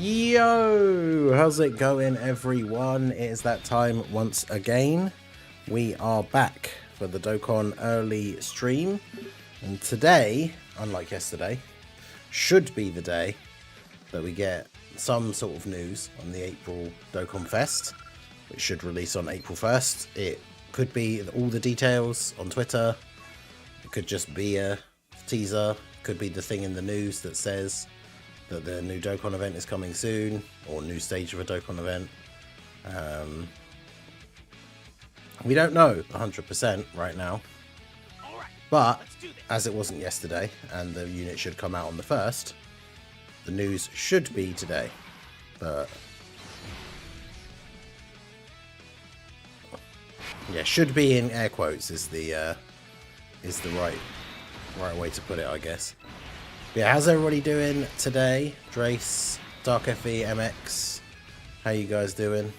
Yo, how's it going, everyone? It is that time once again. We are back for the Dokkan early stream, and today, unlike yesterday, should be the day that we get some sort of news on the April Dokkan Fest, which should release on April 1st. It could be all the details on Twitter. It could just be a teaser. It could be the thing in the news that says that the new Dokkan event is coming soon, or new stage of a Dokkan event. We don't know 100% right now, but as it wasn't yesterday and the unit should come out on the 1st, the news should be today. But yeah, should be in air quotes is the right way to put it, I guess. Yeah, how's everybody doing today? Drace, Dark FE, MX, how you guys doing?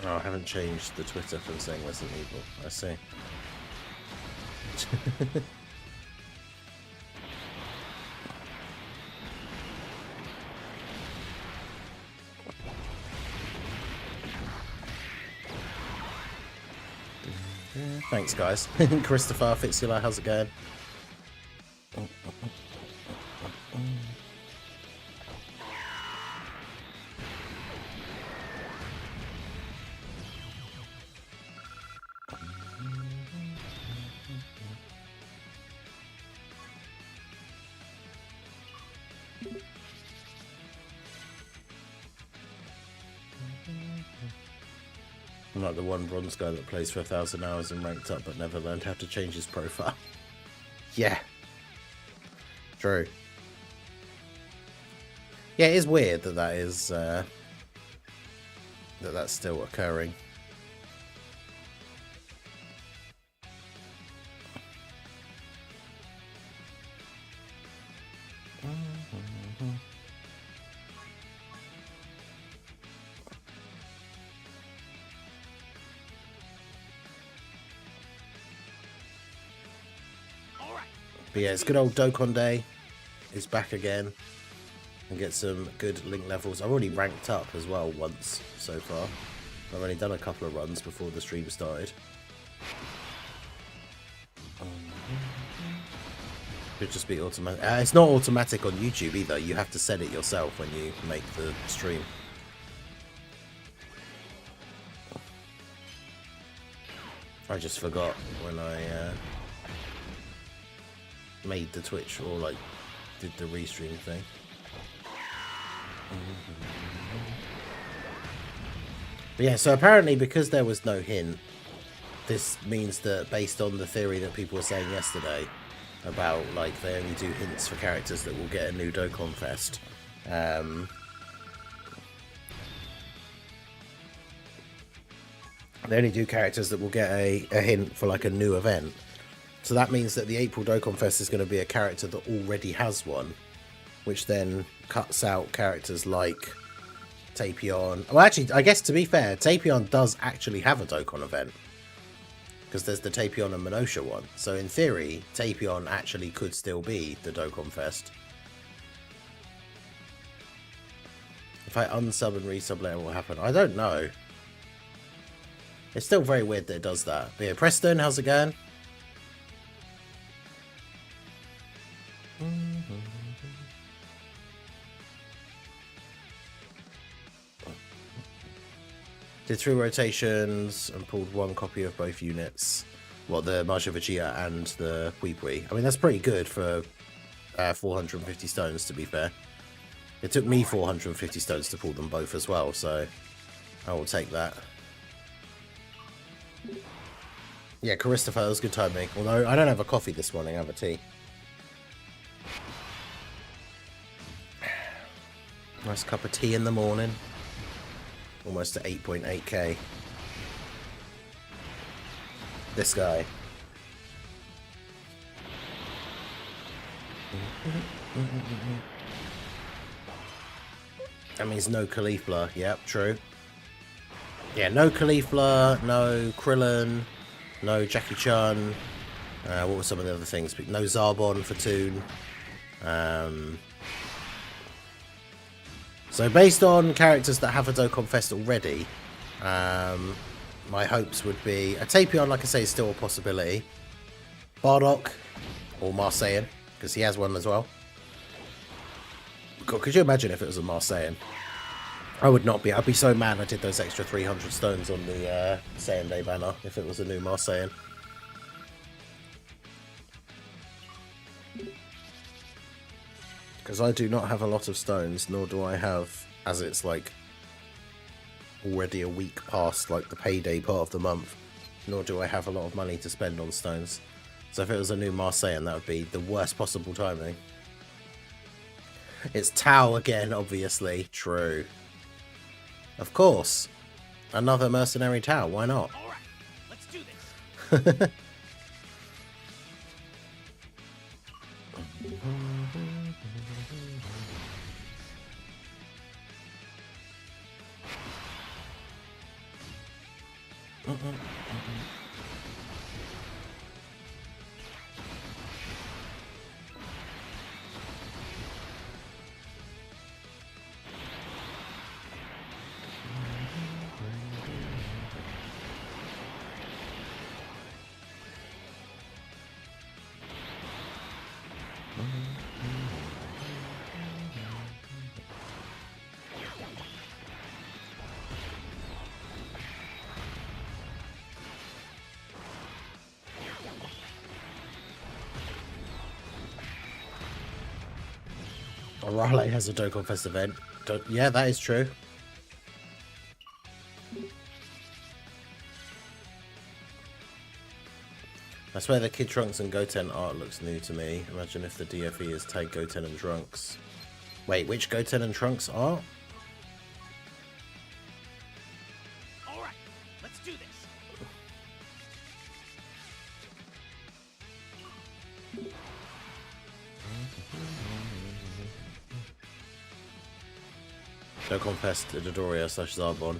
Oh, I haven't changed the Twitter from saying Resident Evil. I see. Thanks, guys. Christopher, Fitzula, how's it going? I'm like the one bronze guy that plays for 1,000 hours and ranked up but never learned how to change his profile. Yeah. True. Yeah, it is weird that that is that's still occurring. But yeah, it's good old Dokkan Day is back again, and get some good link levels. I've already ranked up as well once so far. I've only done a couple of runs before the stream started. Could just be automatic. It's not automatic on YouTube either. You have to set it yourself when you make the stream. I just forgot when I made the Twitch or like did the restream thing. But yeah, so apparently because there was no hint, this means that based on the theory that people were saying yesterday about like they only do hints for characters that will get a new Dokkan Fest, they only do characters that will get a hint for like a new event. So that means that the April Dokkan Fest is going to be a character that already has one, which then cuts out characters like Tapion. Well, actually, I guess to be fair, Tapion does actually have a Dokkan event, because there's the Tapion and Minosha one. So in theory, Tapion actually could still be the Dokkan Fest. If I unsub and resub later, what will happen? I don't know. It's still very weird that it does that. But yeah, Preston, how's it going? Did 3 rotations and pulled 1 copy of both units. Well, the Marshal Vegeta and the Pui. I mean, that's pretty good for 450 stones, to be fair. It took me 450 stones to pull them both as well, so I will take that. Yeah, Christopher, that was good timing. Although I don't have a coffee this morning, I have a tea. Nice cup of tea in the morning. Almost to 8.8k. This guy. That means no Caulifla. Yep, true. Yeah, no Caulifla, no Krillin, no Jackie Chan. What were some of the other things? No Zarbon for Toon. So based on characters that have a Dokkan Fest already, my hopes would be a Tapion, like I say, is still a possibility. Bardock or Marseillan, because he has one as well. God, could you imagine if it was a Marseillan? I would not be. I'd be so mad I did those extra 300 stones on the Saiyan Day banner if it was a new Marseillan. Because I do not have a lot of stones, nor do I have, as it's like already a week past like the payday part of the month, nor do I have a lot of money to spend on stones. So if it was a new Marseillan, that would be the worst possible timing. It's Tao again, obviously. True. Of course. Another mercenary Tao, why not? Alright, let's do this. Raleigh has a Dokkan Fest event. Yeah, that is true. I swear the Kid Trunks and Goten art looks new to me. Imagine if the DFE is tag Goten and Trunks. Wait, which Goten and Trunks art? Alright, let's do this. Dokkan Fest Dodoria / Zarbon.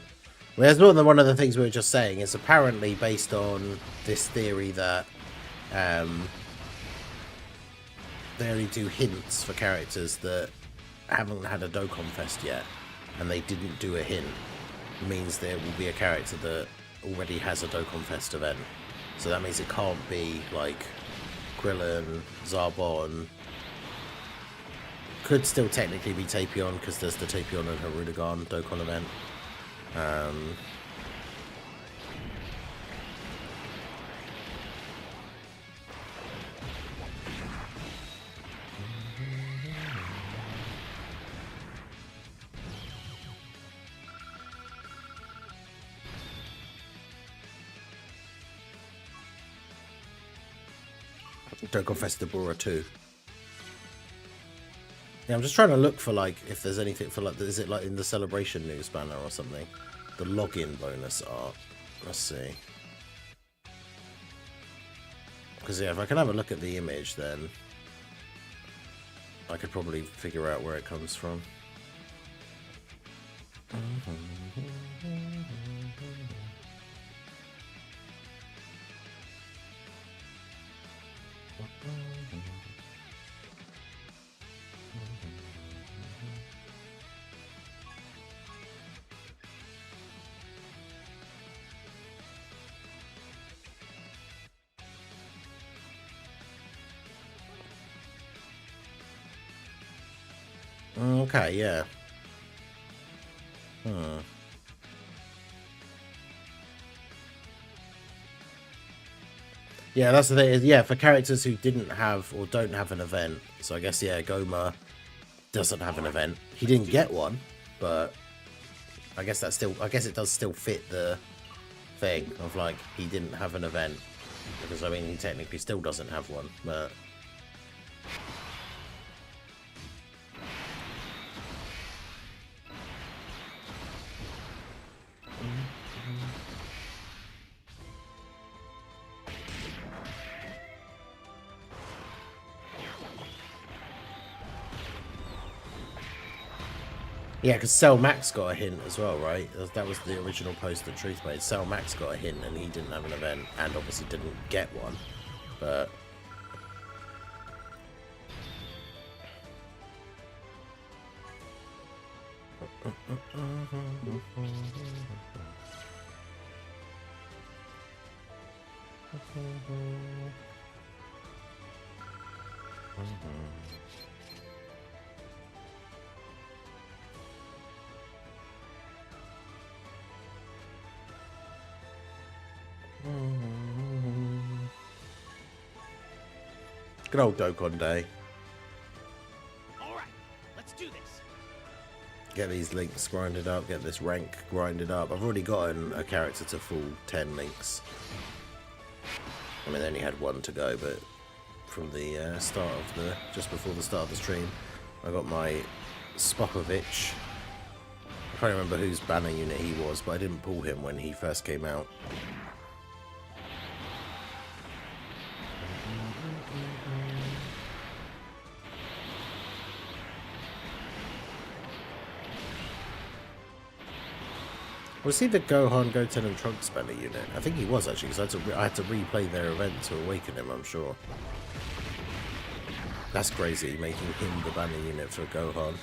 Well, that's not one of the things we were just saying. It's apparently based on this theory that they only do hints for characters that haven't had a Dokkan Fest yet, and they didn't do a hint. It means there will be a character that already has a Dokkan Fest event. So that means it can't be like Krillin, Zarbon. Could still technically be Tapion because there's the Tapion and Harudegan Dokkan event. Dokkan Fest Deborah 2. Yeah, I'm just trying to look for like if there's anything for like, is it like in the celebration news banner or something? The login bonus art. Let's see. Because yeah, if I can have a look at the image, then I could probably figure out where it comes from. Okay, yeah. Yeah, that's the thing. Yeah, for characters who didn't have or don't have an event. So I guess, yeah, Goma doesn't have an event. He didn't get one, but I guess that's still, I guess it does still fit the thing of like he didn't have an event, because I mean he technically still doesn't have one, but Yeah, because Cell Max got a hint as well, right? That was the original post that Truth made. Cell Max got a hint and he didn't have an event and obviously didn't get one. But... Good old Dokkan Day. Alright, let's do this. Get these links grinded up, get this rank grinded up. I've already gotten a character to full 10 links. I mean, I only had one to go, but from the start of the... just before the start of the stream, I got my Spopovich. I can't remember whose banner unit he was, but I didn't pull him when he first came out. Was he the Gohan, Goten and Trunks banner unit? I think he was actually, because I had to replay their event to awaken him, I'm sure. That's crazy, making him the banner unit for Gohan.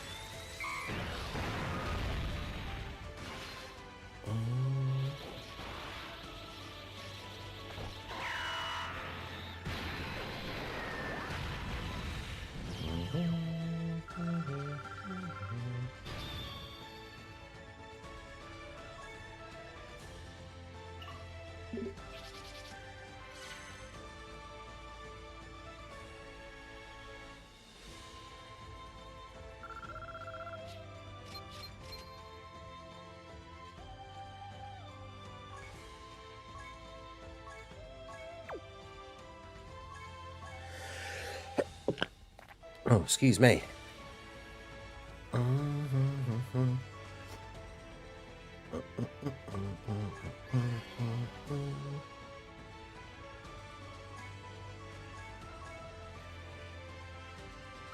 Oh, excuse me.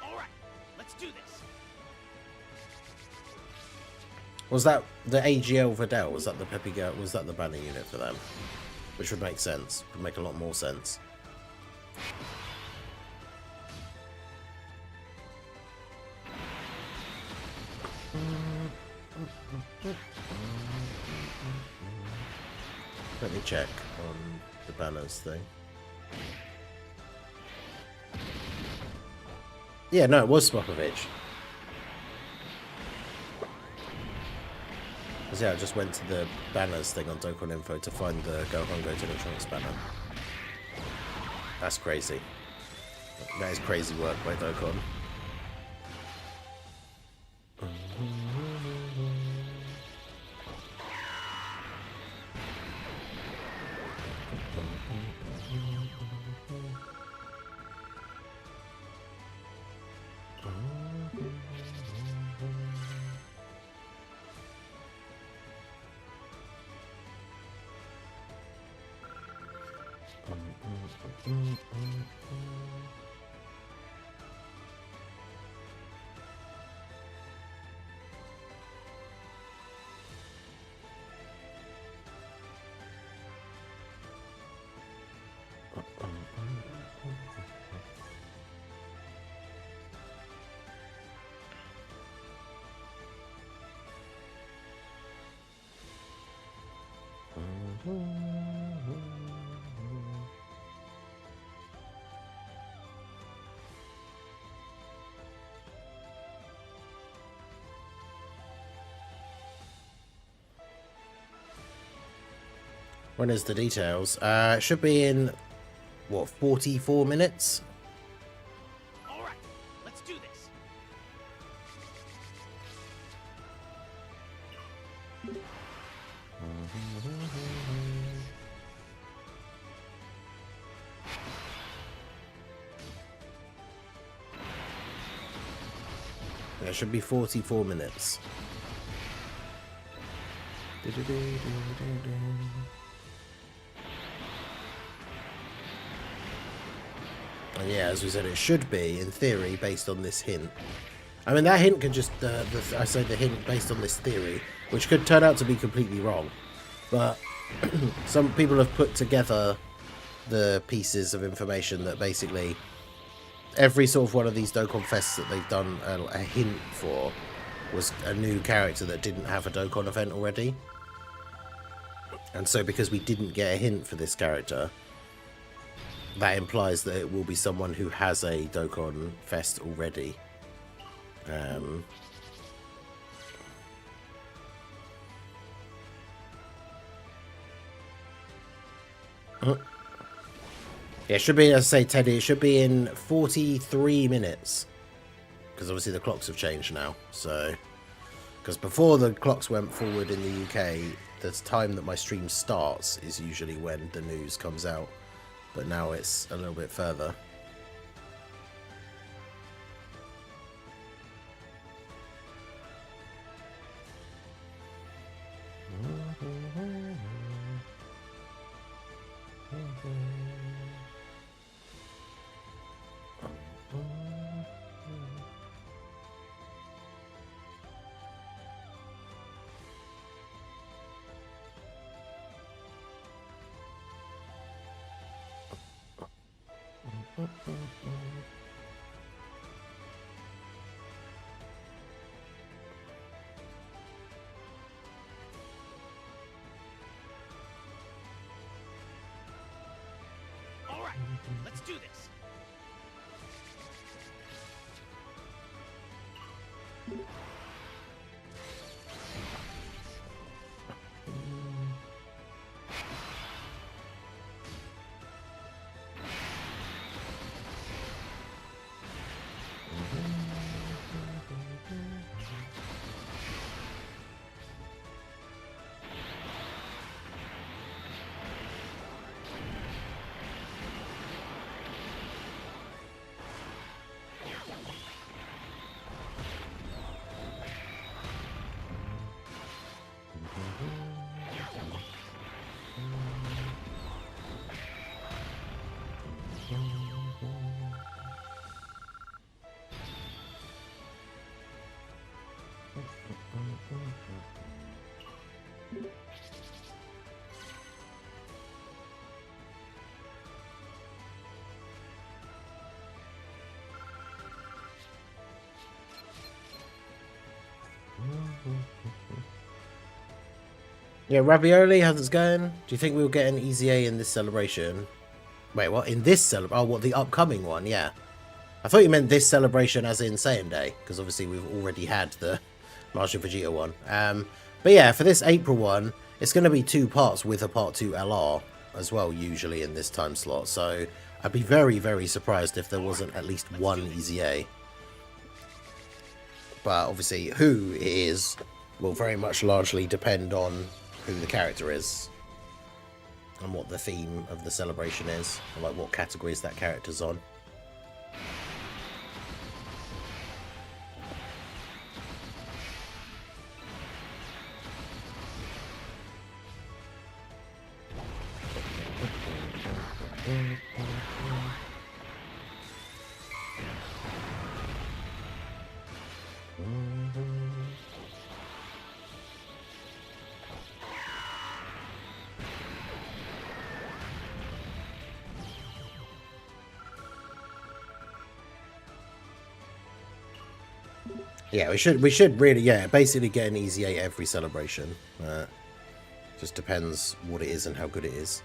Alright, let's do this. Was that the AGL Videl? Was that the Peppy Girl? Was that the banner unit for them? Which would make sense. Would make a lot more sense. Let me check on the banners thing. Yeah, no, it was Spopovich. Because yeah, I just went to the banners thing on Dokkan Info to find the Gohan Goten and Trunks banner. That's crazy. That is crazy work by Dokkan. When is the details? It should be in, what, 44 minutes? Alright, let's do this. It should be 44 minutes. And yeah, as we said, it should be, in theory, based on this hint, I mean, that hint could just, I say the hint based on this theory, which could turn out to be completely wrong. But some people have put together the pieces of information that basically every sort of one of these Dokkan Fests that they've done a hint for was a new character that didn't have a Dokkan event already. And so because we didn't get a hint for this character, that implies that it will be someone who has a Dokkan Fest already. Yeah, it should be, as I say, Teddy, it should be in 43 minutes. Because obviously the clocks have changed now. So, because before the clocks went forward in the UK, the time that my stream starts is usually when the news comes out. But now it's a little bit further. All right, let's do this. Yeah, Ravioli, how's it going? Do you think we'll get an easy A in this celebration? Wait, what? In this celebration? Oh, what, the upcoming one? Yeah. I thought you meant this celebration as in Saiyan Day, because obviously we've already had the Martian Vegeta one. But yeah, for this April one, it's going to be 2 parts with a part 2 LR as well, usually in this time slot. So I'd be very, very surprised if there wasn't at least one easy A. But obviously who it is will very much largely depend on who the character is and what the theme of the celebration is, or like what categories that character's on. Yeah, we should really, yeah, basically get an easy 8 every celebration. Just depends what it is and how good it is.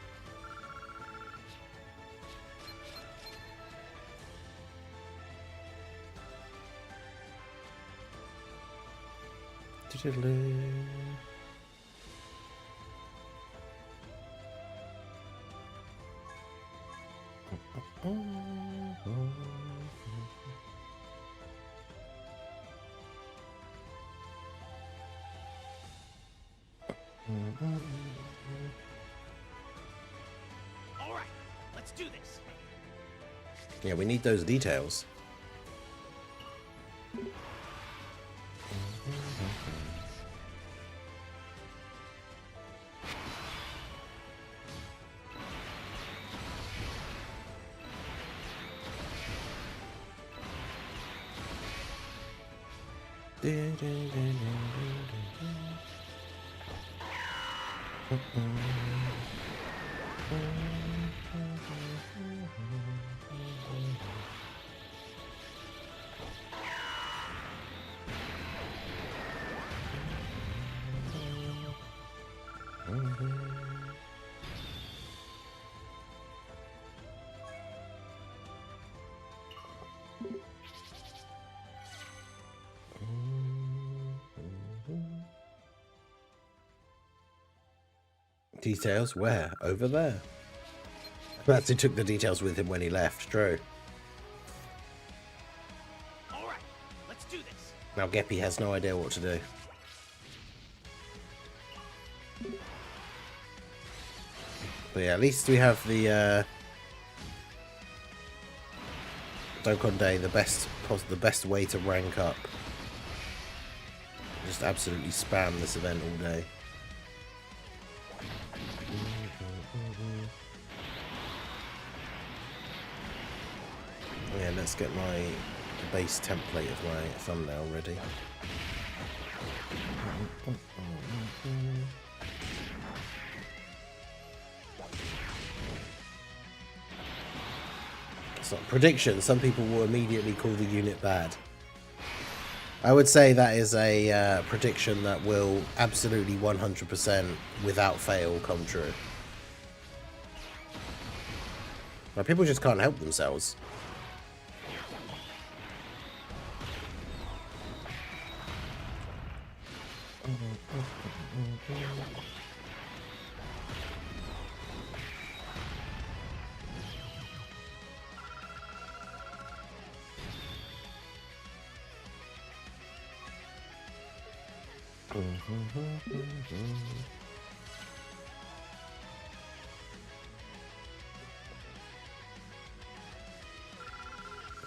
All right, let's do this. Yeah, we need those details. Details? Where? Over there. Perhaps he took the details with him when he left. True. All right, let's do this. Now Geppy has no idea what to do. But yeah, at least we have the Dokkan Day, the best way to rank up. Just absolutely spam this event all day. Yeah, let's get my base template of my thumbnail ready. It's not prediction. Some people will immediately call the unit bad. I would say that is a prediction that will absolutely 100% without fail come true. Like, people just can't help themselves.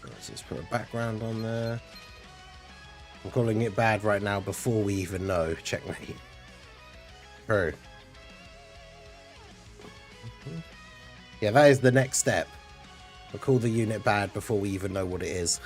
Let's just put a background on there. I'm calling it bad right now before we even know. Checkmate. True. Yeah, that is the next step. We'll call the unit bad before we even know what it is.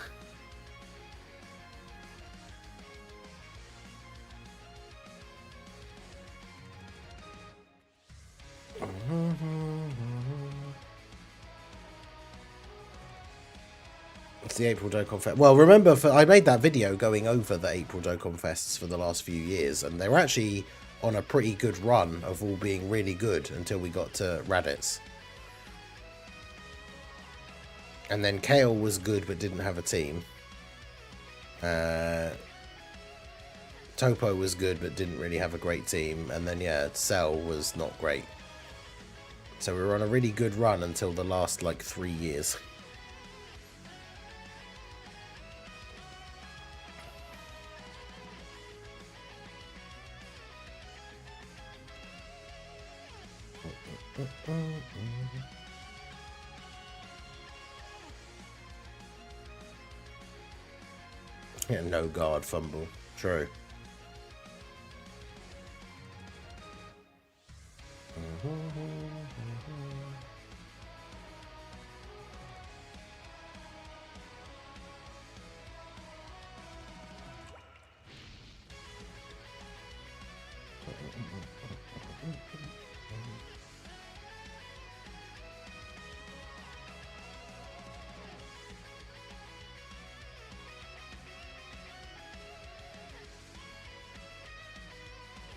It's the April Dokkan Fest. Well, remember, I made that video going over the April Dokkan Fests for the last few years, and they were actually on a pretty good run of all being really good until we got to Raditz. And then Kale was good but didn't have a team. Topo was good but didn't really have a great team. And then, yeah, Cell was not great. So we were on a really good run until the last, like, 3 years. Yeah, no guard fumble. True.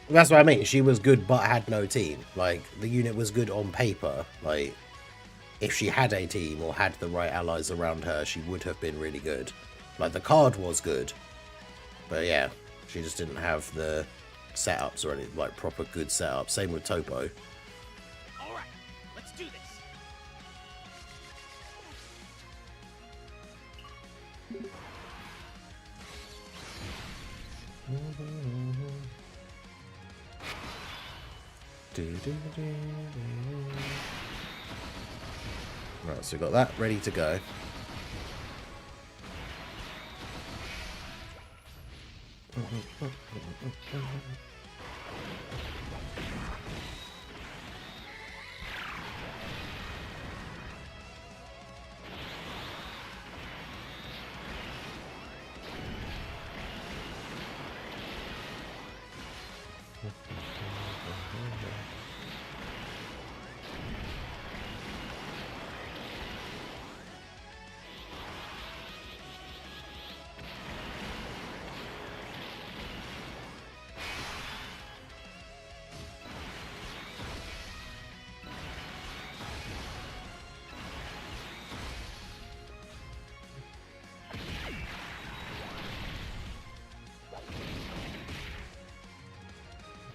That's what I mean. She was good but had no team. Like, the unit was good on paper. Like, if she had a team or had the right allies around her, she would have been really good. Like, the card was good. But yeah, she just didn't have the setups or any, like, proper good setups. Same with Topo. Alright, let's do this. Right, so we got that ready to go.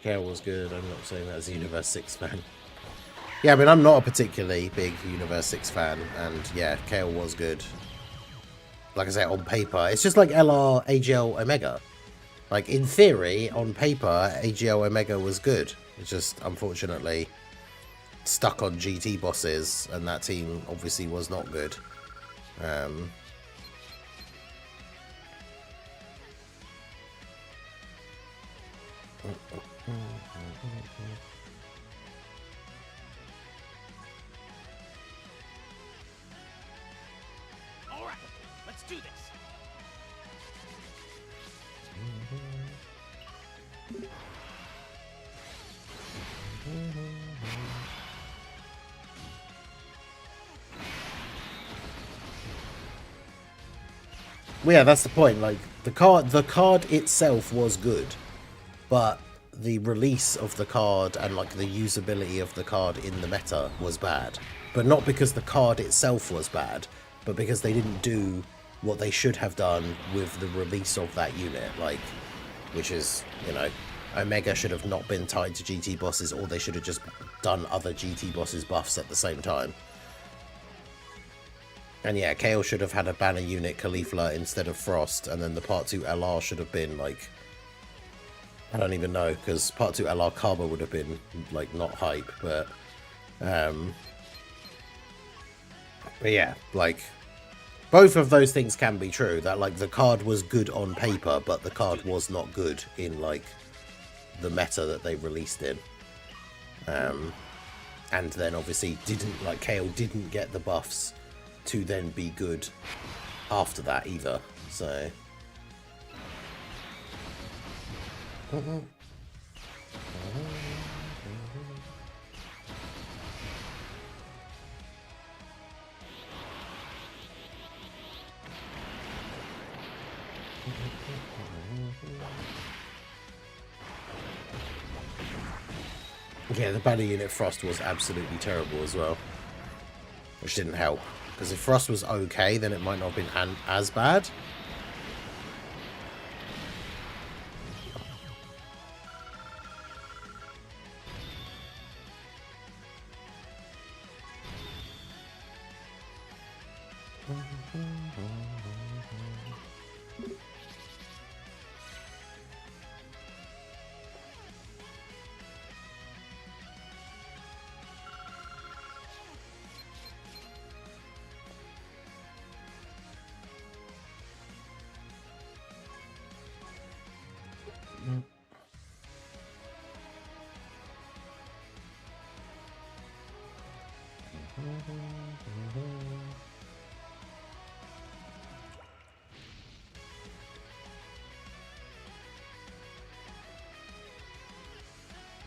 Kale was good. I'm not saying that as a Universe 6 fan. Yeah, I mean, I'm not a particularly big Universe 6 fan, and yeah, Kale was good. Like I say, on paper, it's just like LR AGL Omega. Like, in theory, on paper, AGL Omega was good. It's just, unfortunately, stuck on GT bosses, and that team obviously was not good. All right, let's do this. Well, yeah, that's the point. Like, the card itself was good, but the release of the card and like the usability of the card in the meta was bad. But not because the card itself was bad, but because they didn't do what they should have done with the release of that unit. Like, which is, you know, Omega should have not been tied to GT bosses, or they should have just done other GT bosses buffs at the same time. And yeah, Kale should have had a banner unit Caulifla instead of Frost, and then the Part 2 LR should have been like, I don't even know, because Part 2 LR Karma would have been like not hype, but yeah, like both of those things can be true. That like the card was good on paper, but the card was not good in like the meta that they released in. And then obviously didn't, like, Kale didn't get the buffs to then be good after that either, so yeah, the banner unit Frost was absolutely terrible as well, which didn't help, because if Frost was okay, then it might not have been as bad.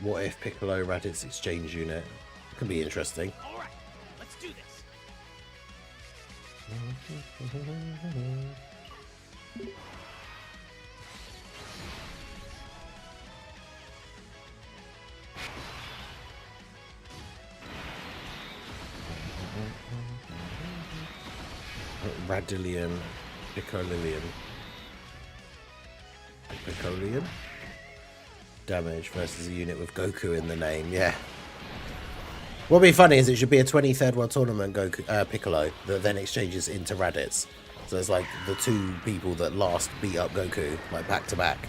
What if Piccolo Raditz exchange unit? Could be interesting. All right, let's do this. Radillion, Piccolian. Piccolian? Damage versus a unit with Goku in the name, yeah. What would be funny is it should be a 23rd World Tournament Goku, Piccolo that then exchanges into Raditz. So it's like the two people that last beat up Goku, like back to back.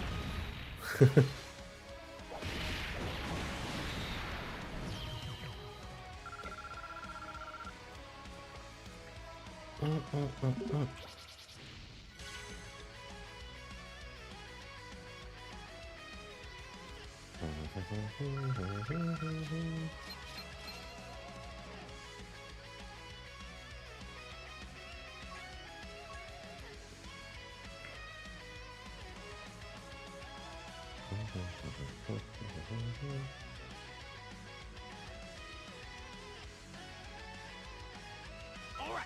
All right,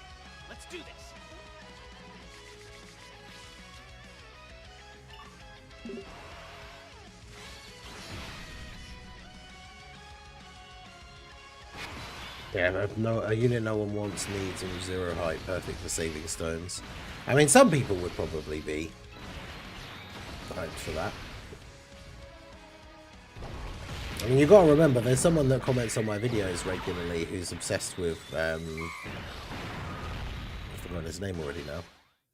let's do this. Yeah, but a unit no one wants, needs, and 0 height, perfect for saving stones. I mean, some people would probably be hyped for that. I mean, you've got to remember, there's someone that comments on my videos regularly who's obsessed with, I've forgotten his name already now,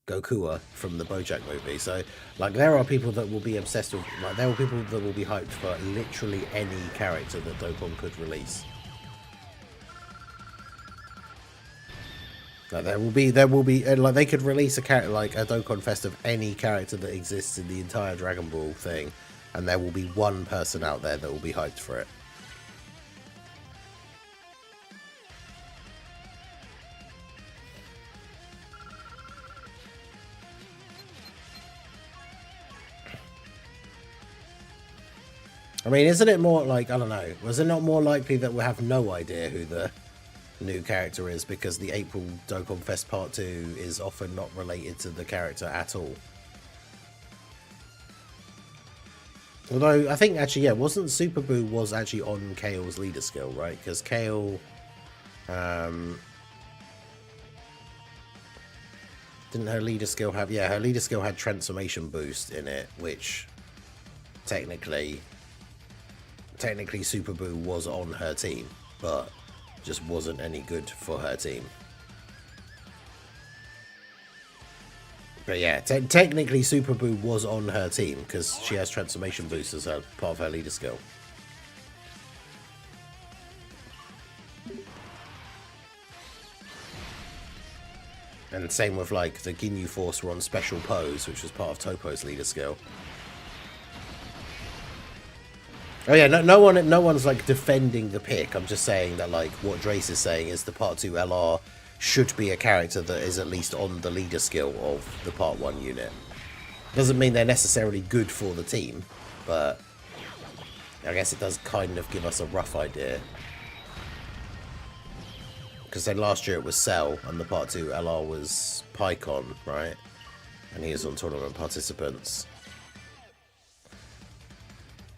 Gokua from the BoJack movie. So, like, there are people that will be obsessed with, like, there are people that will be hyped for literally any character that Dokkan could release. Like, there will be, like, they could release a character, like, a Dokkan Fest of any character that exists in the entire Dragon Ball thing, and there will be one person out there that will be hyped for it. I mean, isn't it more like, I don't know, was it not more likely that we'll have no idea who the new character is because the April Dokkan Fest Part 2 is often not related to the character at all? Although, I think actually, yeah, wasn't Super Boo was actually on Kale's leader skill, right? Because Kale, didn't her leader skill have, yeah, her leader skill had transformation boost in it, which technically Super Boo was on her team, but just wasn't any good for her team. But yeah, technically Super Boo was on her team because she has transformation boost as a part of her leader skill. And same with like the Ginyu Force were on special pose, which was part of Topo's leader skill. Oh yeah, no one's like defending the pick. I'm just saying that like what Drace is saying is the Part 2 LR should be a character that is at least on the leader skill of the Part 1 unit. Doesn't mean they're necessarily good for the team, but I guess it does kind of give us a rough idea. Because then last year it was Cell and the Part 2 LR was Pycon, right? And he was on tournament participants.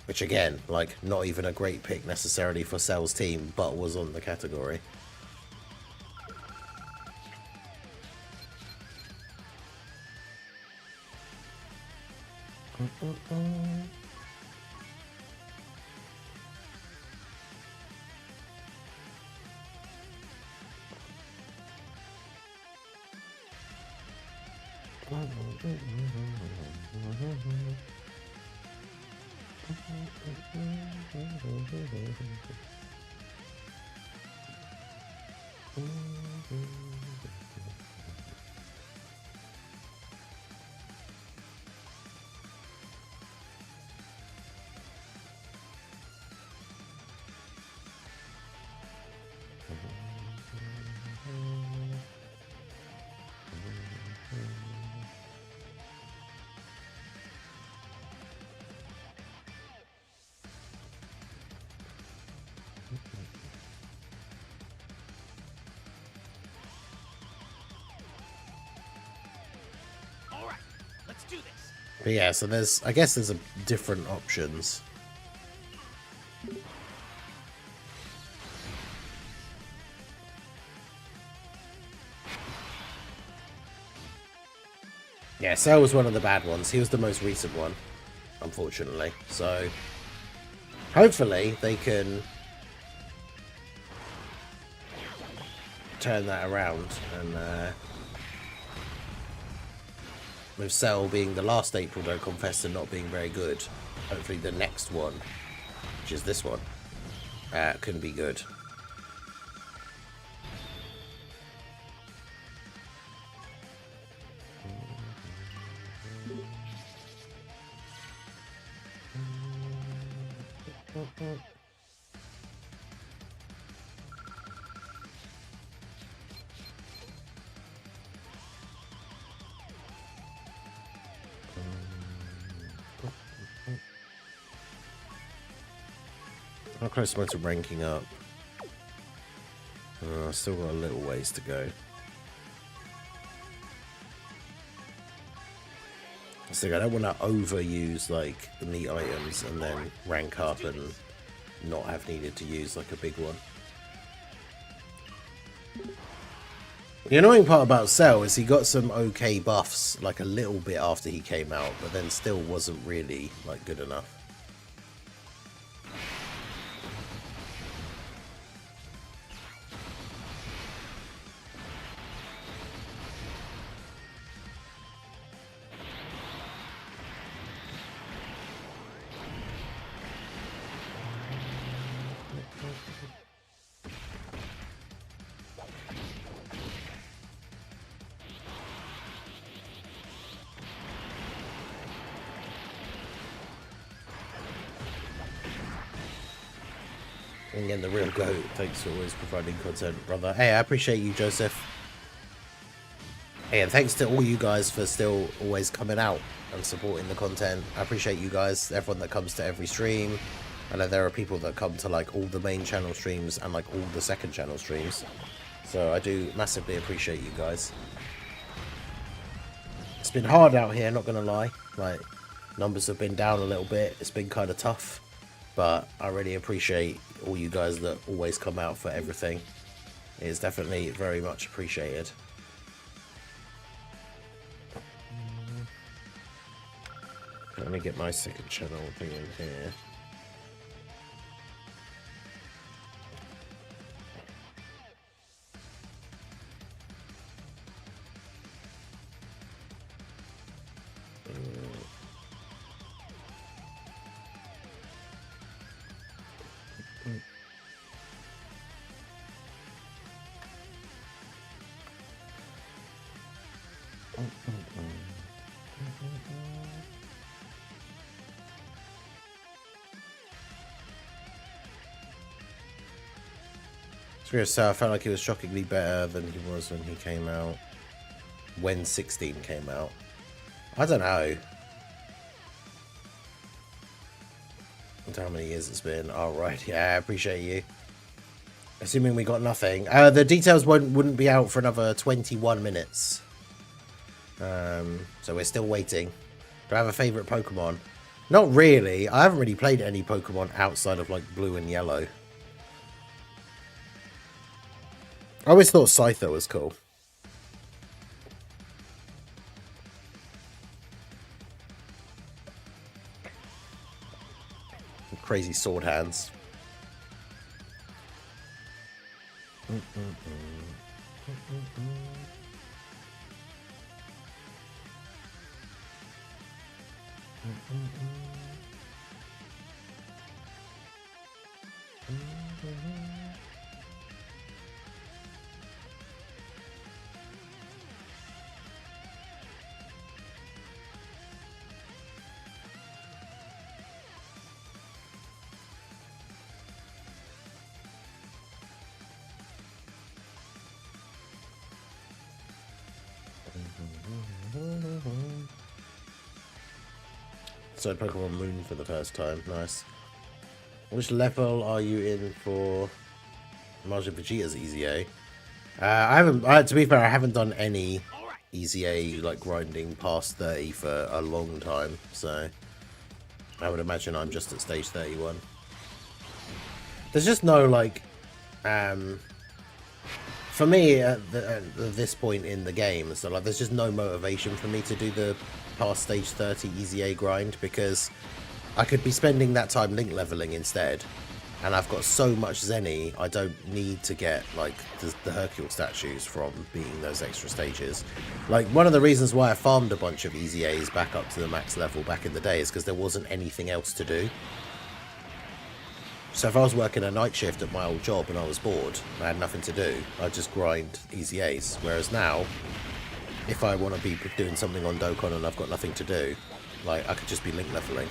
Which again, like, not even a great pick necessarily for Cell's team, but was on the category. Do this. But yeah, so I guess there's different options. Yeah, Cell was one of the bad ones. He was the most recent one, unfortunately. So hopefully they can turn that around and with Cell being the last April Dokkan Fest and not being very good, hopefully the next one, which is this one, can be good. How close am I to ranking up? Still got a little ways to go. So I don't want to overuse like the neat items and then rank up and not have needed to use like a big one. The annoying part about Cell is he got some okay buffs like a little bit after he came out, but then still wasn't really like good enough. And again, the real goat. Thanks for always providing content, brother. Hey, I appreciate you, Joseph. Hey, and thanks to all you guys for still always coming out and supporting the content. I appreciate you guys, everyone that comes to every stream. I know there are people that come to like all the main channel streams and like all the second channel streams. So I do massively appreciate you guys. It's been hard out here, not gonna lie. Like, numbers have been down a little bit. It's been kind of tough. But I really appreciate all you guys that always come out for everything. It is definitely very much appreciated. Let me get my second channel thing in here. So I felt like he was shockingly better than he was when he came out. When 16 came out. I don't know. I don't know how many years it's been. Oh, right. Yeah, I appreciate you. Assuming we got nothing. The details wouldn't be out for another 21 minutes. So we're still waiting. Do I have a favourite Pokemon? Not really. I haven't really played any Pokemon outside of like Blue and Yellow. I always thought Scyther was cool. Crazy sword hands. So Pokemon Moon for the first time. Nice. Which level are you in for Margin Vegeta's EZA? I haven't. To be fair, I haven't done any EZA like grinding past 30 for a long time. So I would imagine I'm just at stage 31. There's just no like. For me, at this point in the game, so like, there's just no motivation for me to do the past stage 30 EZA grind, because I could be spending that time link leveling instead, and I've got so much Zenny, I don't need to get like the Hercule statues from being those extra stages. Like, one of the reasons why I farmed a bunch of EZAs back up to the max level back in the day is because there wasn't anything else to do. So if I was working a night shift at my old job and I was bored, I had nothing to do, I'd just grind EZAs. Whereas now, if I want to be doing something on Dokkan and I've got nothing to do, like, I could just be link leveling.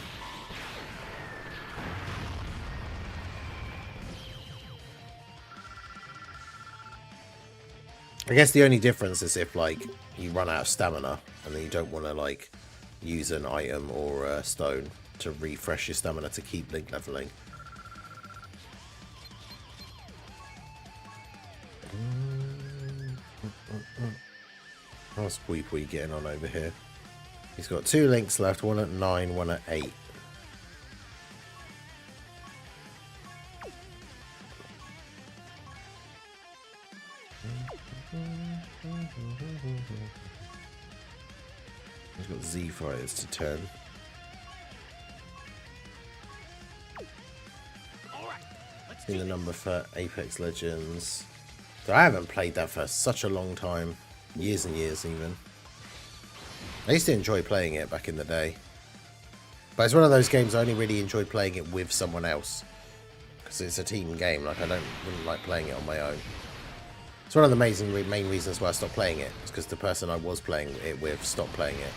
I guess the only difference is if, like, you run out of stamina and then you don't want to, like, use an item or a stone to refresh your stamina to keep link leveling. How's Pui Pui getting on over here? He's got 2 links left, one at 9, one at 8. He's got Z fighters to 10. In the number for Apex Legends. So I haven't played that for such a long time. Years and years even. I used to enjoy playing it back in the day. But it's one of those games I only really enjoy playing it with someone else. Because it's a team game. Like I wouldn't like playing it on my own. It's one of the main reasons why I stopped playing it. It's because the person I was playing it with stopped playing it.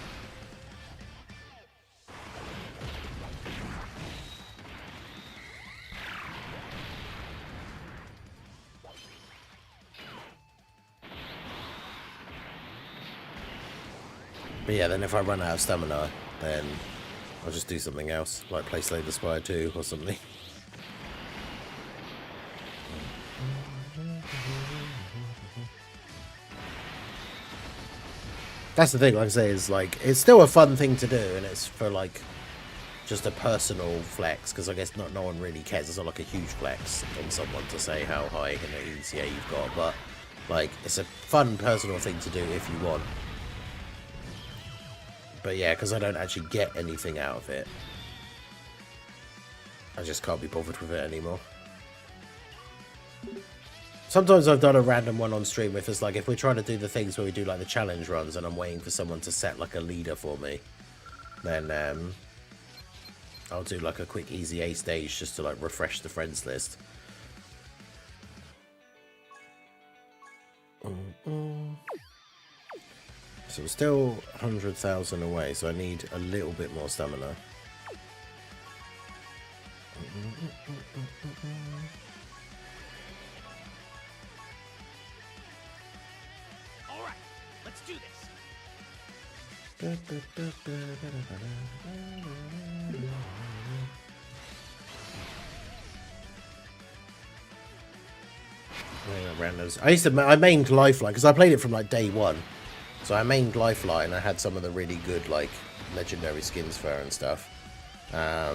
But yeah, then if I run out of stamina, then I'll just do something else, like play Slay the Spire 2 or something. That's the thing, like I say, is like, it's still a fun thing to do, and it's for like, just a personal flex, because I guess no one really cares. It's not like a huge flex on someone to say how high in the ECA you've got, but like, it's a fun personal thing to do if you want. But yeah, because I don't actually get anything out of it. I just can't be bothered with it anymore. Sometimes I've done a random one on stream if it's like, if we're trying to do the things where we do like the challenge runs and I'm waiting for someone to set like a leader for me, then I'll do like a quick easy A stage just to like refresh the friends list. So we're still 100,000 away, so I need a little bit more stamina. Alright, let's do this. I mained Lifeline, because I played it from like day one. So I mained Lifeline, I had some of the really good like legendary skins for her and stuff. I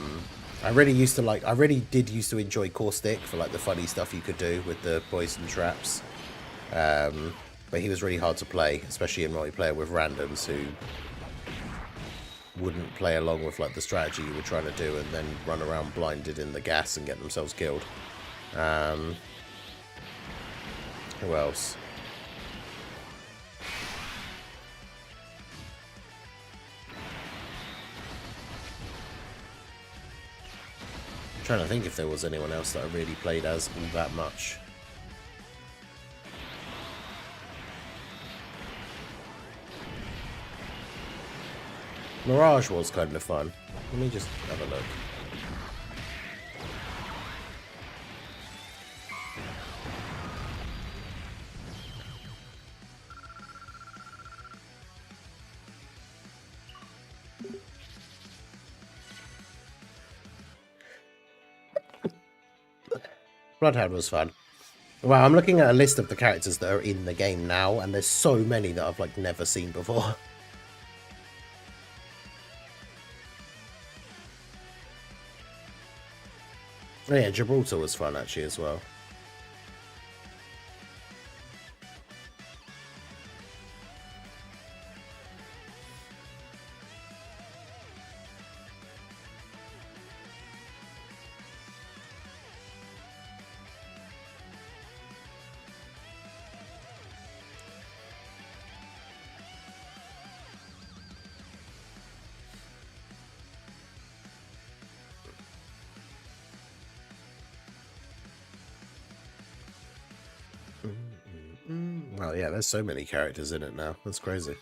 really did used to enjoy Caustic for like the funny stuff you could do with the poison traps. But he was really hard to play, especially in multiplayer with randoms who wouldn't play along with like the strategy you were trying to do and then run around blinded in the gas and get themselves killed. Who else? I'm trying to think if there was anyone else that I really played as all that much. Mirage was kind of fun. Let me just have a look. Bloodhound was fun. Wow, I'm looking at a list of the characters that are in the game now, and there's so many that I've like never seen before. Oh yeah, Gibraltar was fun actually as well. Well, yeah, there's so many characters in it now. That's crazy.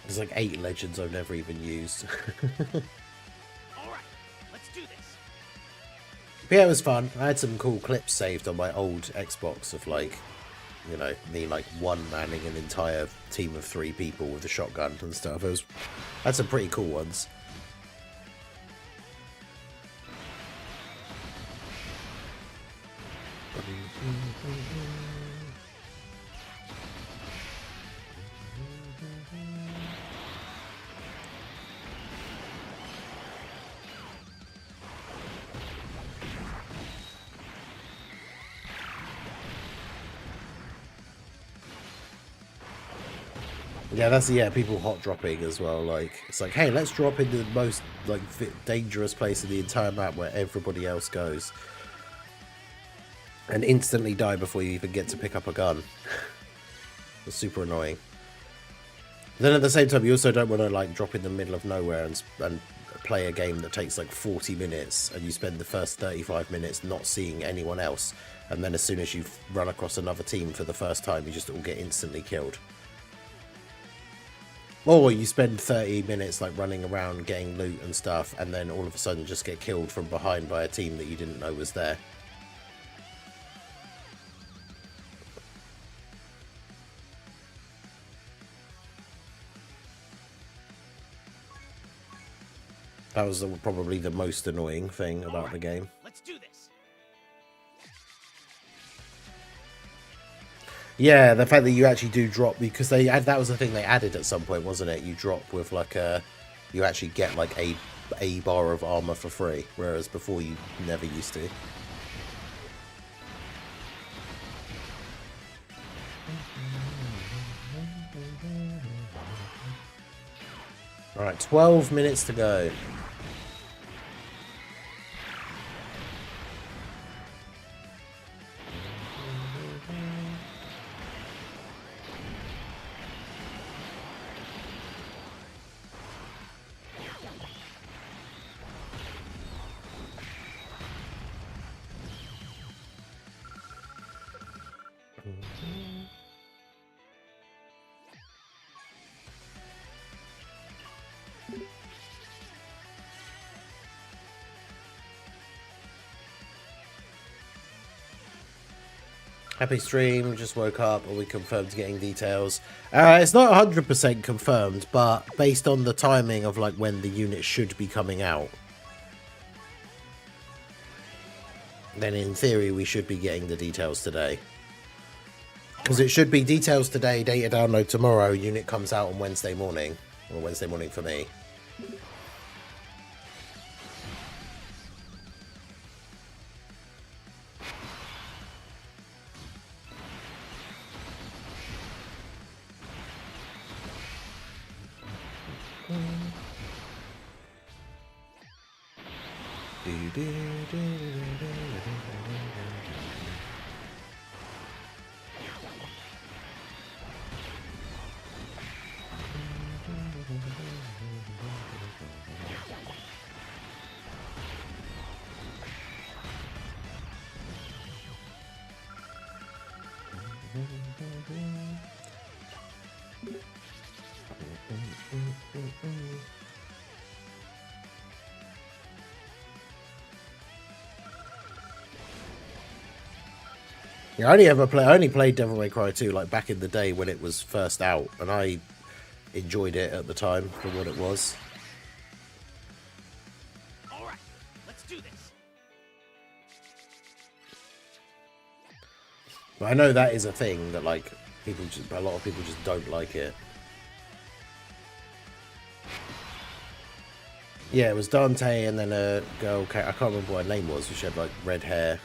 There's like 8 legends I've never even used. Alright, let's do this. But yeah, it was fun. I had some cool clips saved on my old Xbox of like, you know, me like one-manning an entire team of 3 people with a shotgun and stuff. I had some pretty cool ones. Yeah, that's people hot dropping as well. Like, it's like, hey, let's drop in the most like dangerous place in the entire map where everybody else goes, and instantly die before you even get to pick up a gun. It's super annoying. Then at the same time, you also don't want to like drop in the middle of nowhere and play a game that takes like 40 minutes, and you spend the first 35 minutes not seeing anyone else, and then as soon as you run across another team for the first time, you just all get instantly killed. Or you spend 30 minutes like running around getting loot and stuff, and then all of a sudden just get killed from behind by a team that you didn't know was there. That was probably the most annoying thing about the game. Let's do this. Yeah, the fact that you actually do drop, because that was the thing they added at some point, wasn't it? You drop with like you actually get like a bar of armor for free, whereas before you never used to. All right, 12 minutes to go. Happy stream, just woke up, and we confirmed getting details. It's not 100% confirmed, but based on the timing of like when the unit should be coming out, then in theory we should be getting the details today. Because it should be details today, data download tomorrow, unit comes out on Wednesday morning. Or Wednesday morning for me. Yeah, I only played Devil May Cry 2 like back in the day when it was first out, and I enjoyed it at the time for what it was. All right, let's do this. But I know that is a thing that like a lot of people just don't like it. Yeah, it was Dante and then a girl, I can't remember what her name was, she had like red hair.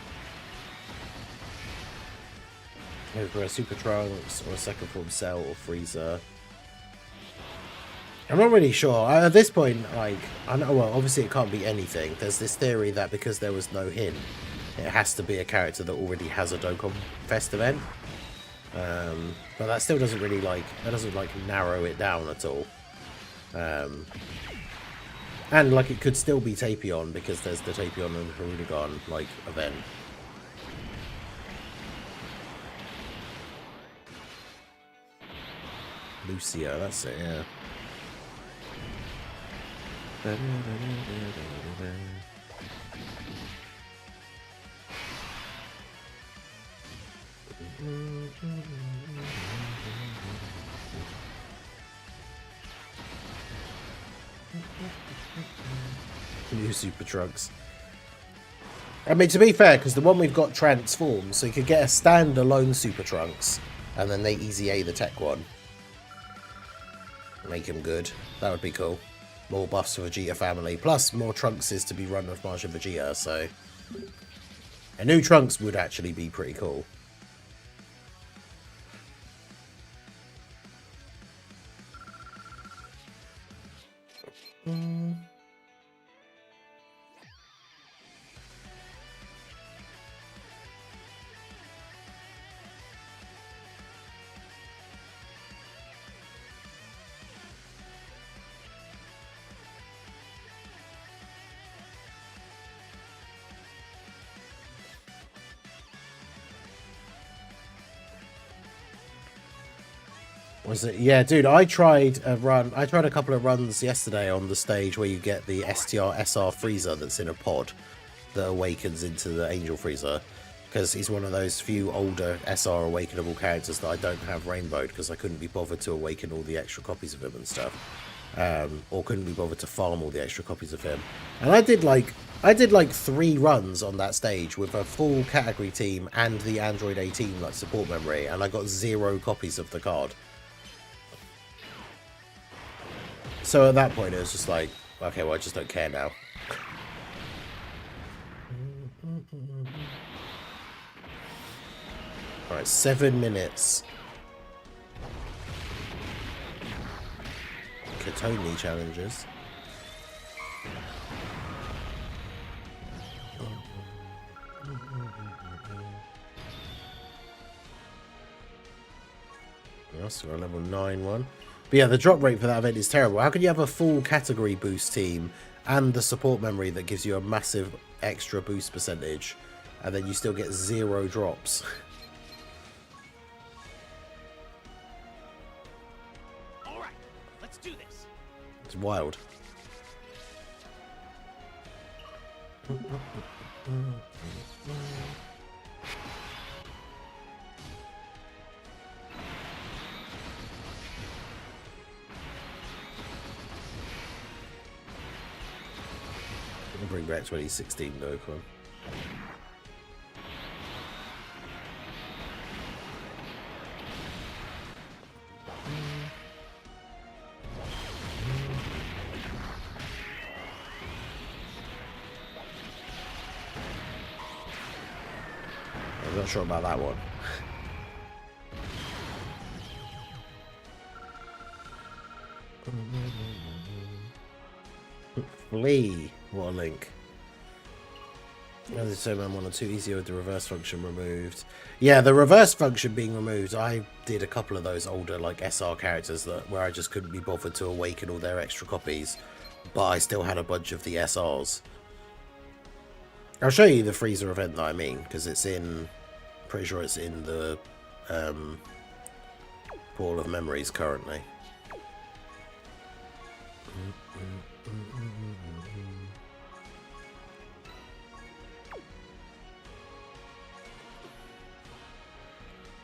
Over a Super Trunks or a second form Cell or Freezer. I'm not really sure. At this point, like, I know, well, obviously it can't be anything. There's this theory that because there was no hint, it has to be a character that already has a Dokkan Fest event. But that still doesn't really, like, that doesn't, like, narrow it down at all. And, like, it could still be Tapion because there's the Tapion and Harunagon, like, event. Lucio, that's it, yeah. New Super Trunks. I mean, to be fair, because the one we've got transforms, so you could get a standalone Super Trunks, and then they easy A the tech one. Make him good. That would be cool. More buffs for Vegeta family, plus more Trunkses to be run with Marsh and Vegeta, so a new Trunks would actually be pretty cool. Was it? Yeah, dude, I tried a couple of runs yesterday on the stage where you get the STR SR Freezer that's in a pod that awakens into the Angel Freezer, because he's one of those few older SR awakenable characters that I don't have rainbowed because I couldn't be bothered to awaken all the extra copies of him and stuff, or couldn't be bothered to farm all the extra copies of him. And I did like 3 runs on that stage with a full category team and the Android 18 like support memory, and I got 0 copies of the card. So at that point, it was just like, okay, well, I just don't care now. Alright, 7 minutes. Katoni challenges. Yes, we're on level 9 one. But yeah, the drop rate for that event is terrible. How can you have a full category boost team and the support memory that gives you a massive extra boost percentage, and then you still get 0 drops? All right, let's do this. It's wild. Bring back 2016 Dokkan. I'm not sure about that one. Flee. What a link. As I say, man, 1 or 2 easier with the reverse function removed. Yeah, the reverse function being removed, I did a couple of those older like SR characters where I just couldn't be bothered to awaken all their extra copies, but I still had a bunch of the SRs. I'll show you the freezer event that I mean, because it's in, pretty sure it's in the Pool of Memories currently.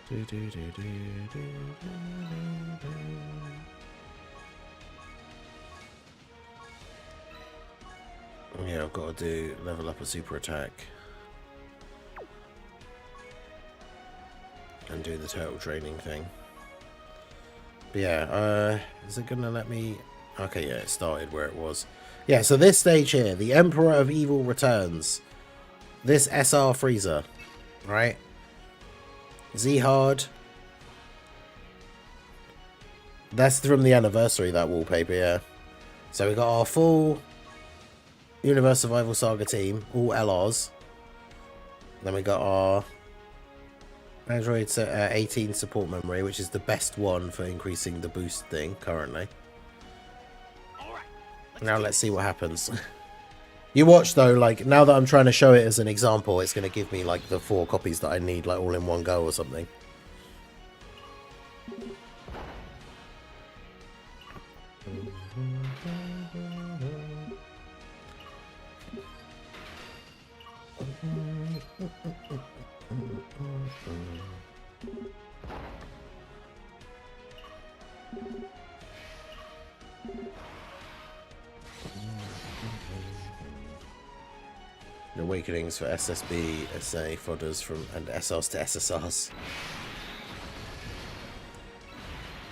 Yeah, I've got to do level up a super attack and do the turtle training thing. But yeah, is it gonna let me? Okay, yeah, it started where it was. Yeah, so this stage here, the Emperor of Evil returns. This SR Freezer, right? Z-Hard. That's from the anniversary, that wallpaper, yeah. So we got our full Universe Survival Saga team, all LRs. Then we got our Android 18 support memory, which is the best one for increasing the boost thing currently. Now let's see what happens. You watch though, like now that I'm trying to show it as an example, it's going to give me like the 4 copies that I need, like all in one go or something. Awakenings for SSB, SA fodders from and SRs to SSRs.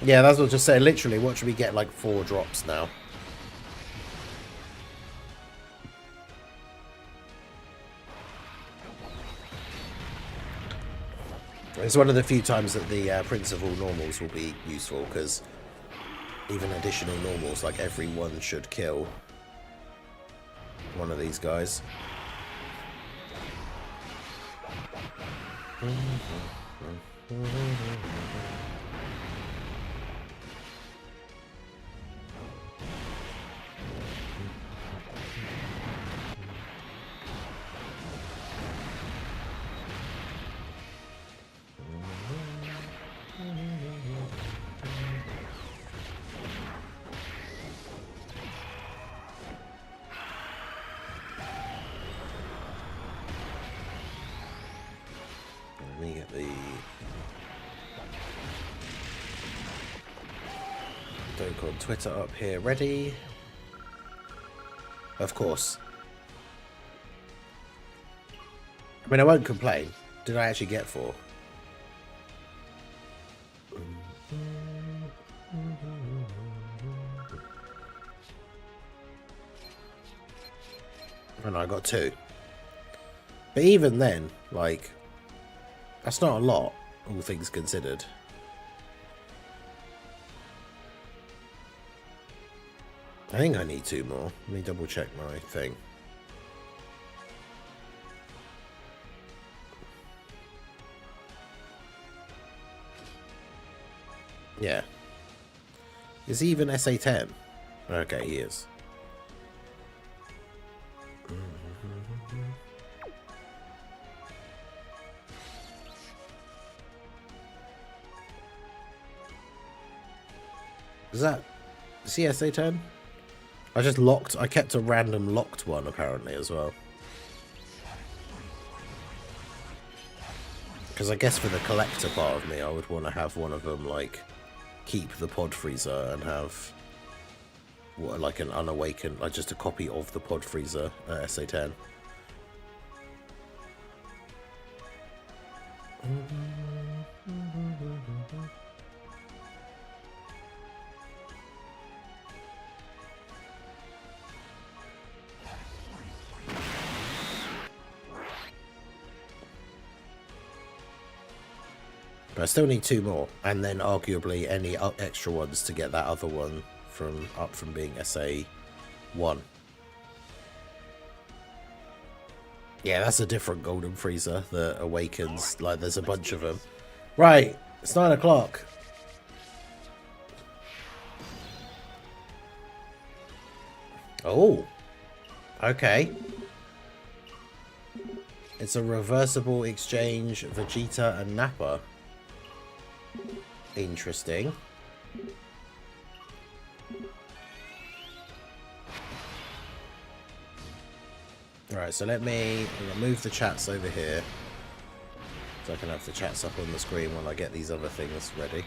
Yeah, that's what I was just saying. Literally, what should we get? Like 4 drops now. It's one of the few times that the Prince of All Normals will be useful, because even additional normals, like everyone should kill one of these guys. the Dokkan Twitter up here ready. Of course. I mean, I won't complain. Did I actually get 4? Oh no, I got 2. But even then, like, that's not a lot, all things considered. I think I need 2 more. Let me double check my thing. Yeah. Is he even SA10? Okay, he is. Is he SA10? I kept a random locked one apparently as well. Because I guess for the collector part of me, I would want to have one of them, like, keep the pod freezer and have, what, like an unawakened, like just a copy of the pod freezer SA10. But I still need 2 more, and then arguably any extra ones to get that other one up from being SA1. Yeah, that's a different golden freezer that awakens. Like, there's a bunch of them. Right, it's 9 o'clock. Oh, okay. It's a reversible exchange Vegeta and Nappa. Interesting. Alright, so let me move the chats over here so I can have the chats up on the screen while I get these other things ready.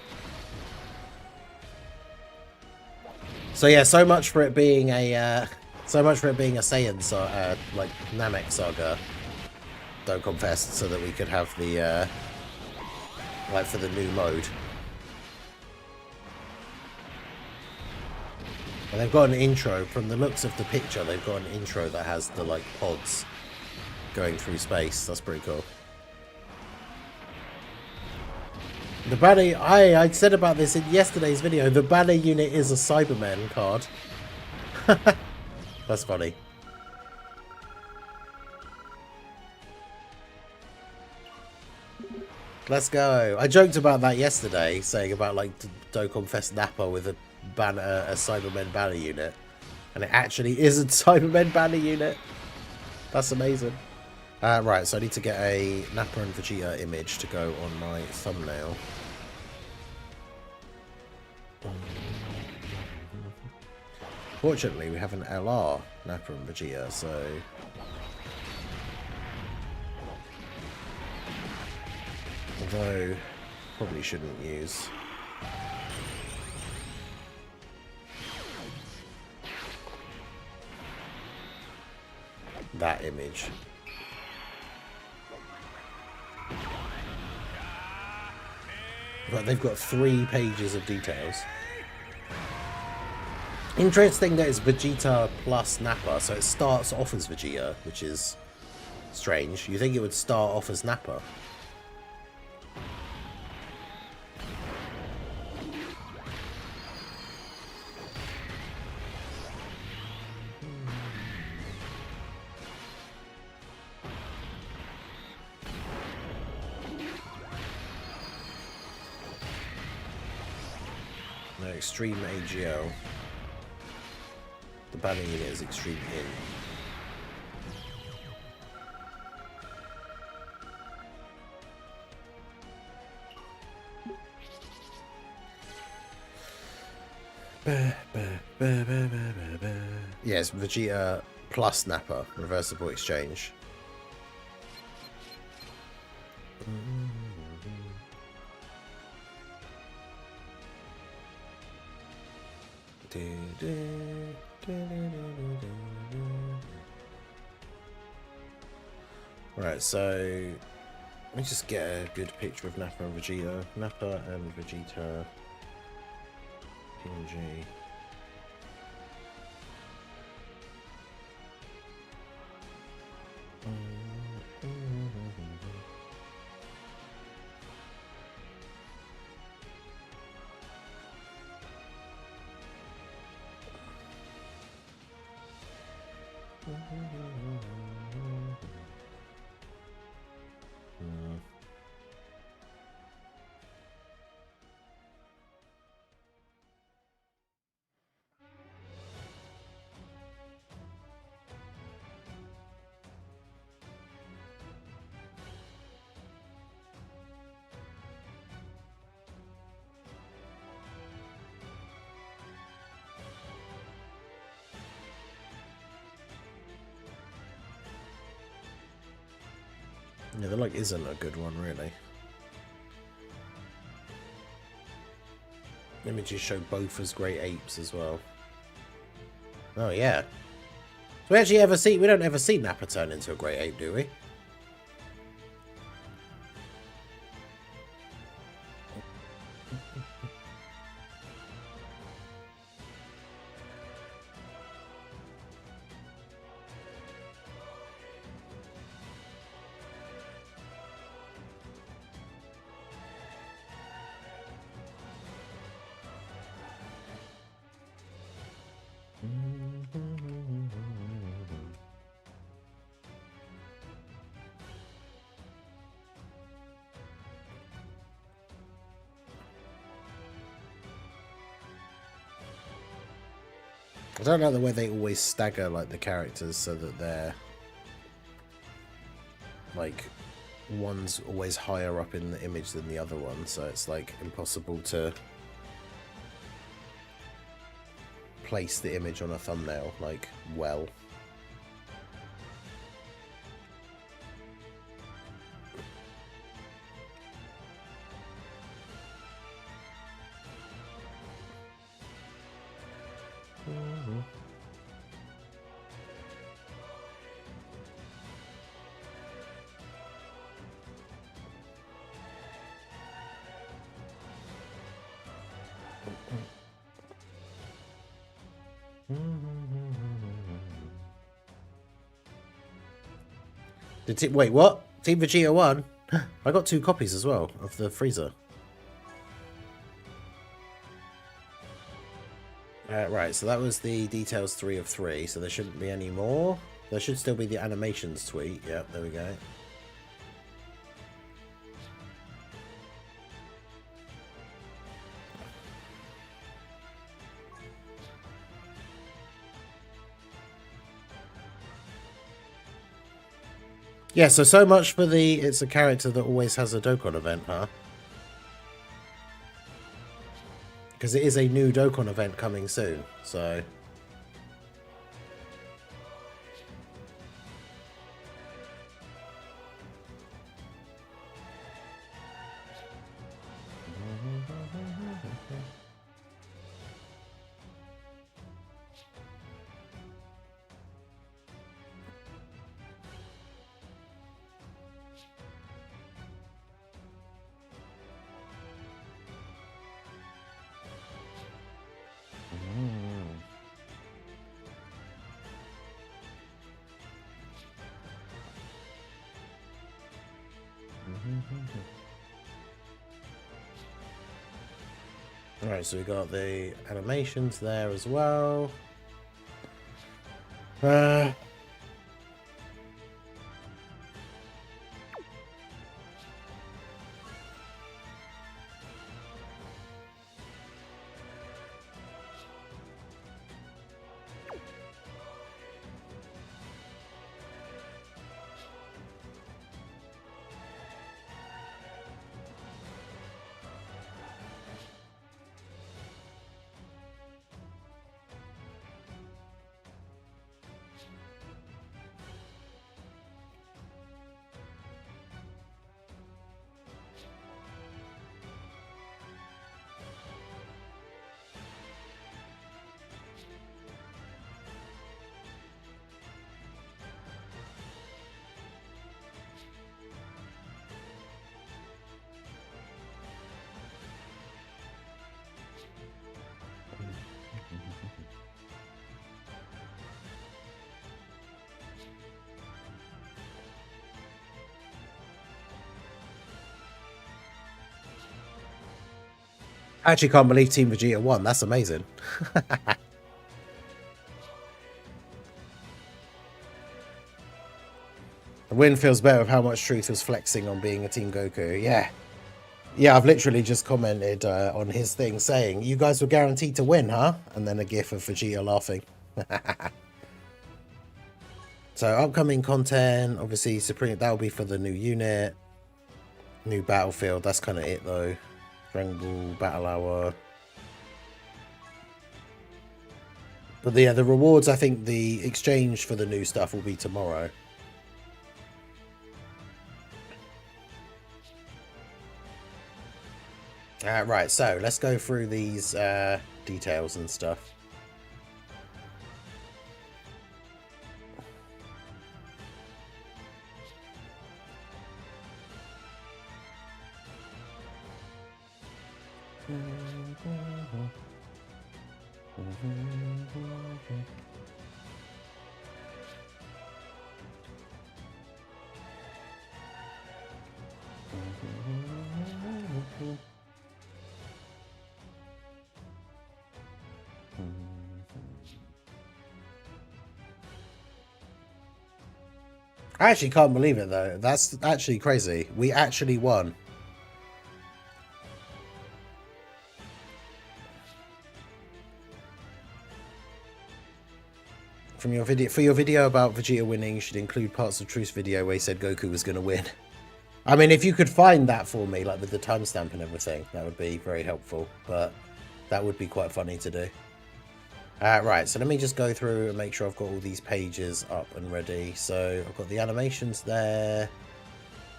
So yeah, so much for it being a Saiyan like Namek Saga Dokkan Fest, so that we could have the like for the new mode. And they've got an intro, from the looks of the picture, they've got an intro that has the, like, pods going through space. That's pretty cool. The banner, I said about this in yesterday's video, the banner unit is a Cybermen card. That's funny. Let's go. I joked about that yesterday, saying about, like, Dokkan Fest Nappa with a Cybermen banner unit, and it actually is a Cybermen banner unit. That's amazing. Right, so I need to get a Nappa and Vegeta image to go on my thumbnail. Fortunately, we have an LR Nappa and Vegeta, so although probably shouldn't use. That image. But they've got 3 pages of details. Interesting that it's Vegeta plus Nappa, so it starts off as Vegeta, which is strange. You think it would start off as Nappa? Extreme AGL. The banner unit is Extreme In. Yes, Vegeta plus Nappa, reversible exchange. Right, so let me just get a good picture of Nappa and Vegeta. Nappa and Vegeta PNG. Yeah, there like isn't a good one really. Images show both as great apes as well. Oh yeah. So we don't ever see Nappa turn into a great ape, do we? I don't like the way they always stagger like the characters so that they're like one's always higher up in the image than the other one, so it's like impossible to place the image on a thumbnail like well. Wait, what? Team Vegeta won? I got 2 copies as well of the freezer. Right, so that was the details 3 of 3, so there shouldn't be any more. There should still be the animations tweet. Yep, there we go. Yeah, so much for it's a character that always has a Dokkan event, huh? Because it is a new Dokkan event coming soon, so... Alright, so we got the animations there as well. I actually can't believe Team Vegeta won. That's amazing. The win feels better with how much Truth was flexing on being a Team Goku. Yeah. Yeah, I've literally just commented on his thing saying, you guys were guaranteed to win, huh? And then a gif of Vegeta laughing. So upcoming content, obviously Supreme, that'll be for the new unit. New battlefield, that's kind of it though. Dragon Ball, Battle Hour. But yeah, the rewards, I think the exchange for the new stuff will be tomorrow. Right, so let's go through these details and stuff. I actually can't believe it though. That's actually crazy. We actually won. From your video, for your video about Vegeta winning, you should include parts of Truth's video where he said Goku was going to win. I mean, if you could find that for me, like with the timestamp and everything, that would be very helpful. But that would be quite funny to do. Right, so let me just go through and make sure I've got all these pages up and ready. So I've got the animations there.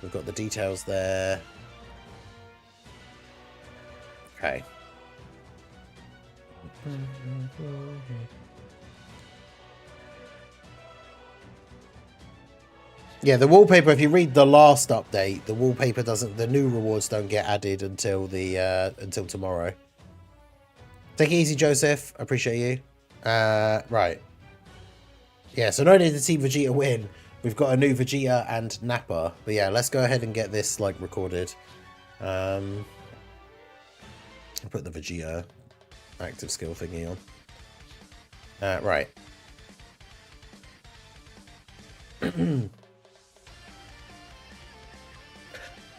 We've got the details there. Okay. Yeah, the wallpaper, if you read the last update, the wallpaper doesn't, the new rewards don't get added until the until tomorrow. Take it easy, Joseph. Appreciate you. Right. Yeah, so not only did Team Vegeta win, we've got a new Vegeta and Nappa. But yeah, let's go ahead and get this like recorded. I'll put the Vegeta active skill thingy on. Right.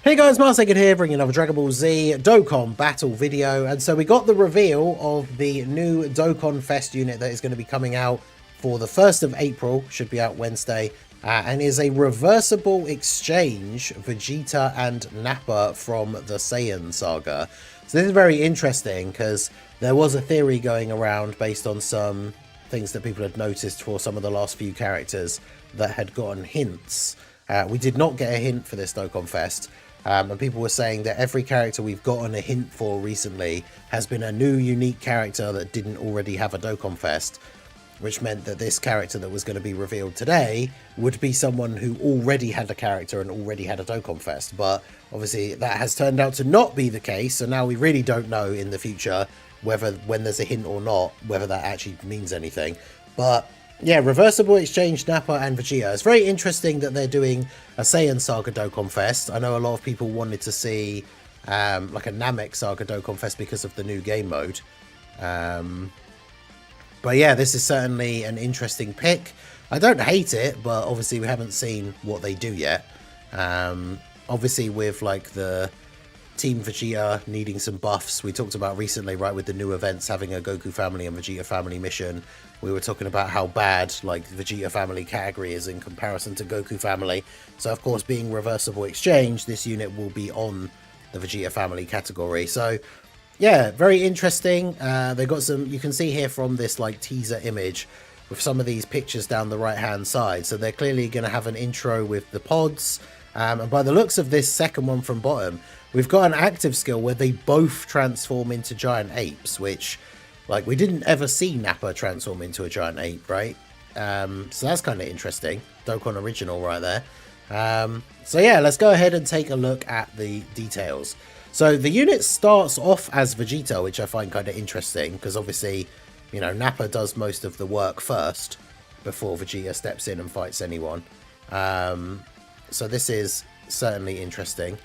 Hey guys, Marseged here, bringing another Dragon Ball Z Dokkan battle video. And so we got the reveal of the new Dokkan Fest unit that is going to be coming out for the 1st of April, should be out Wednesday, and is a reversible exchange Vegeta and Nappa from the Saiyan saga. So this is very interesting because there was a theory going around based on some things that people had noticed for some of the last few characters that had gotten hints. We did not get a hint for this Dokkan Fest. And people were saying that every character we've gotten a hint for recently has been a new unique character that didn't already have a Dokkan Fest, which meant that this character that was going to be revealed today would be someone who already had a character and already had a Dokkan Fest. But obviously that has turned out to not be the case, so now we really don't know in the future whether, when there's a hint or not, whether that actually means anything. But yeah, reversible exchange Nappa and Vegeta. It's very interesting that they're doing a Saiyan Saga Dokkan Fest. I know a lot of people wanted to see like a Namek Saga Dokkan Fest because of the new game mode. But yeah, this is certainly an interesting pick. I don't hate it, but obviously we haven't seen what they do yet. Obviously with like the Team Vegeta needing some buffs, we talked about recently, right, with the new events having a Goku family and Vegeta family mission. We were talking about how bad like Vegeta family category is in comparison to Goku family. So of course, being reversible exchange, this unit will be on the Vegeta family category. So yeah, very interesting. They got some, you can see here from this like teaser image with some of these pictures down the right hand side. So they're clearly going to have an intro with the pods. And by the looks of this second one from bottom, we've got an active skill where they both transform into giant apes, which like we didn't ever see Nappa transform into a giant ape, right? So that's kind of interesting. Dokkan original right there. So yeah, let's go ahead and take a look at the details. So the unit starts off as Vegeta, which I find kind of interesting because obviously, you know, Nappa does most of the work first before Vegeta steps in and fights anyone. So this is certainly interesting.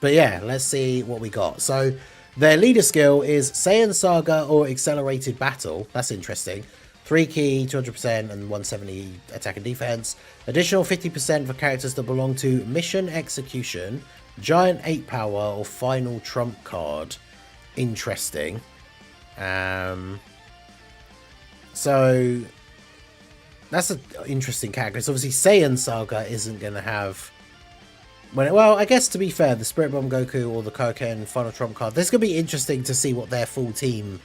But yeah, let's see what we got. So their leader skill is Saiyan Saga or Accelerated Battle. That's interesting. 3 key, 200% and 170 attack and defense. Additional 50% for characters that belong to Mission Execution, Giant 8 Power, or Final Trump card. Interesting. So that's an interesting character. So obviously Saiyan Saga isn't going to have... Well, I guess to be fair, the Spirit Bomb Goku or the Koken Final Trump card, this could be interesting to see what their full team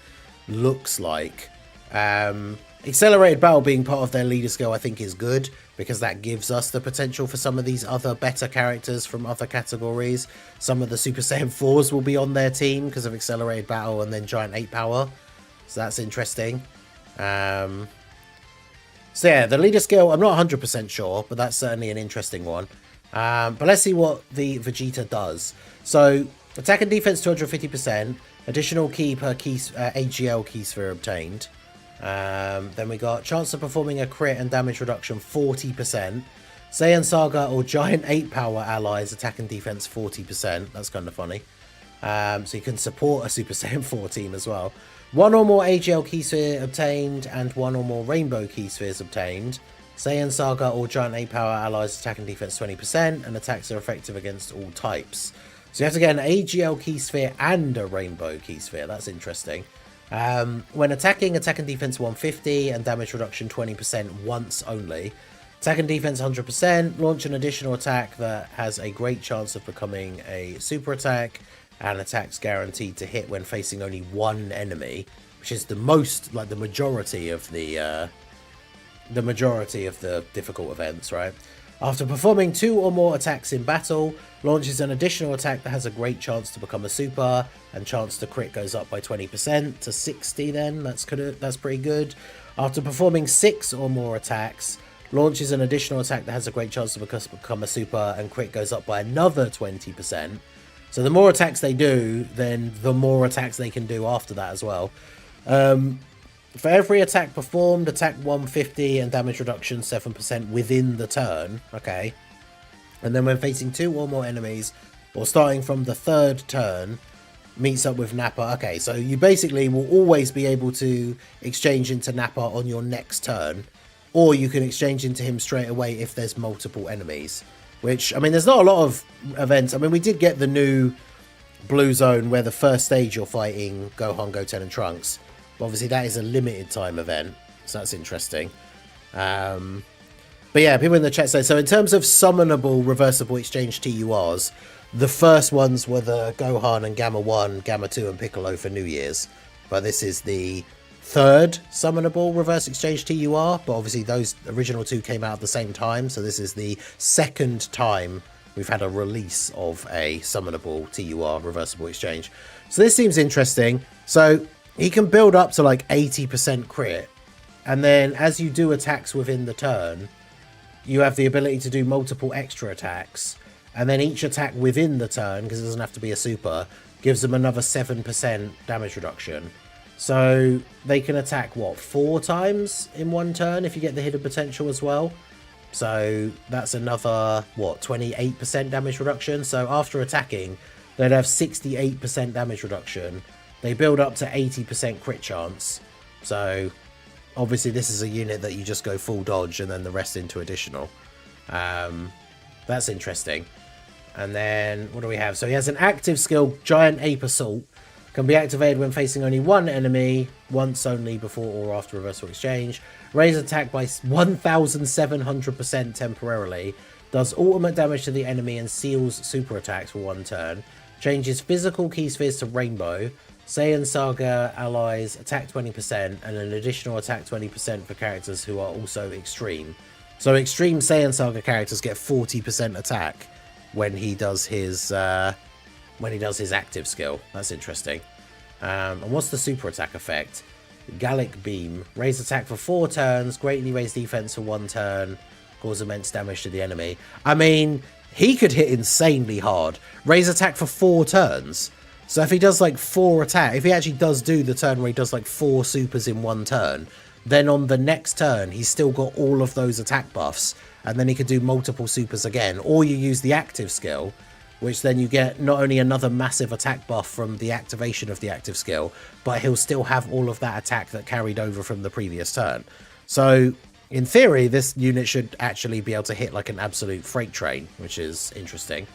looks like. Accelerated Battle being part of their leader skill I think is good, because that gives us the potential for some of these other better characters from other categories. Some of the Super Saiyan 4s will be on their team because of Accelerated Battle and then Giant 8 Power. So that's interesting. So yeah, the leader skill, I'm not 100% sure, but that's certainly an interesting one. But let's see what the Vegeta does. So attack and defense 250%, additional key per key, AGL key sphere obtained. Then we got chance of performing a crit and damage reduction 40%. Saiyan Saga or Giant 8 Power allies attack and defense 40%. That's kind of funny. So you can support a Super Saiyan 4 team as well. 1 or more AGL key sphere obtained and 1 or more rainbow key spheres obtained. Saiyan Saga or Giant 8 Power allies attack and defense 20%, and attacks are effective against all types. So you have to get an AGL key sphere and a rainbow key sphere. That's interesting. When attacking, attack and defense 150 and damage reduction 20% once only. Attack and defense 100%, launch an additional attack that has a great chance of becoming a super attack, and attacks guaranteed to hit when facing only one enemy, which is the most, like the majority of the difficult events, right? After performing 2 or more attacks in battle, launches an additional attack that has a great chance to become a super, and chance to crit goes up by 20% to 60 then. That's pretty good. After performing 6 or more attacks, launches an additional attack that has a great chance to become a super, and crit goes up by another 20%. So the more attacks they do, then the more attacks they can do after that as well. For every attack performed, attack 150 and damage reduction 7% within the turn. Okay. And then when facing 2 or more enemies, or starting from the 3rd turn, meets up with Nappa. Okay, so you basically will always be able to exchange into Nappa on your next turn. Or you can exchange into him straight away if there's multiple enemies. Which, I mean, there's not a lot of events. I mean, we did get the new Blue Zone where the first stage you're fighting Gohan, Goten and Trunks. But obviously that is a limited time event, so that's interesting. But yeah, people in the chat say, so in terms of summonable reversible exchange TURs, the first ones were the Gohan and Gamma 1, Gamma 2 and Piccolo for New Year's. But this is the 3rd summonable reverse exchange TUR, but obviously those original 2 came out at the same time, so this is the 2nd time we've had a release of a summonable TUR reversible exchange. So this seems interesting. So he can build up to like 80% crit, and then as you do attacks within the turn, you have the ability to do multiple extra attacks, and then each attack within the turn, because it doesn't have to be a super, gives them another 7% damage reduction. So they can attack, what, 4 times in one turn if you get the hidden potential as well. So that's another, what, 28% damage reduction. So after attacking, they'd have 68% damage reduction. They build up to 80% crit chance. So obviously this is a unit that you just go full dodge and then the rest into additional. That's interesting. And then what do we have? So he has an active skill, Giant Ape Assault. Can be activated when facing only one enemy, once only before or after reversal exchange. Raise attack by 1,700% temporarily. Does ultimate damage to the enemy and seals super attacks for 1 turn. Changes physical key spheres to rainbow. Saiyan Saga allies attack 20% and an additional attack 20% for characters who are also extreme. So extreme Saiyan Saga characters get 40% attack when he does his active skill. That's interesting. And what's the super attack effect? Gallic Beam. Raise attack for 4 turns, greatly raise defense for 1 turn, cause immense damage to the enemy. I mean, he could hit insanely hard. Raise attack for 4 turns. So if he does like 4 attack, if he actually does do the turn where he does like 4 supers in 1 turn, then on the next turn he's still got all of those attack buffs, and then he could do multiple supers again. Or you use the active skill, which then you get not only another massive attack buff from the activation of the active skill, but he'll still have all of that attack that carried over from the previous turn. So in theory, this unit should actually be able to hit like an absolute freight train, which is interesting.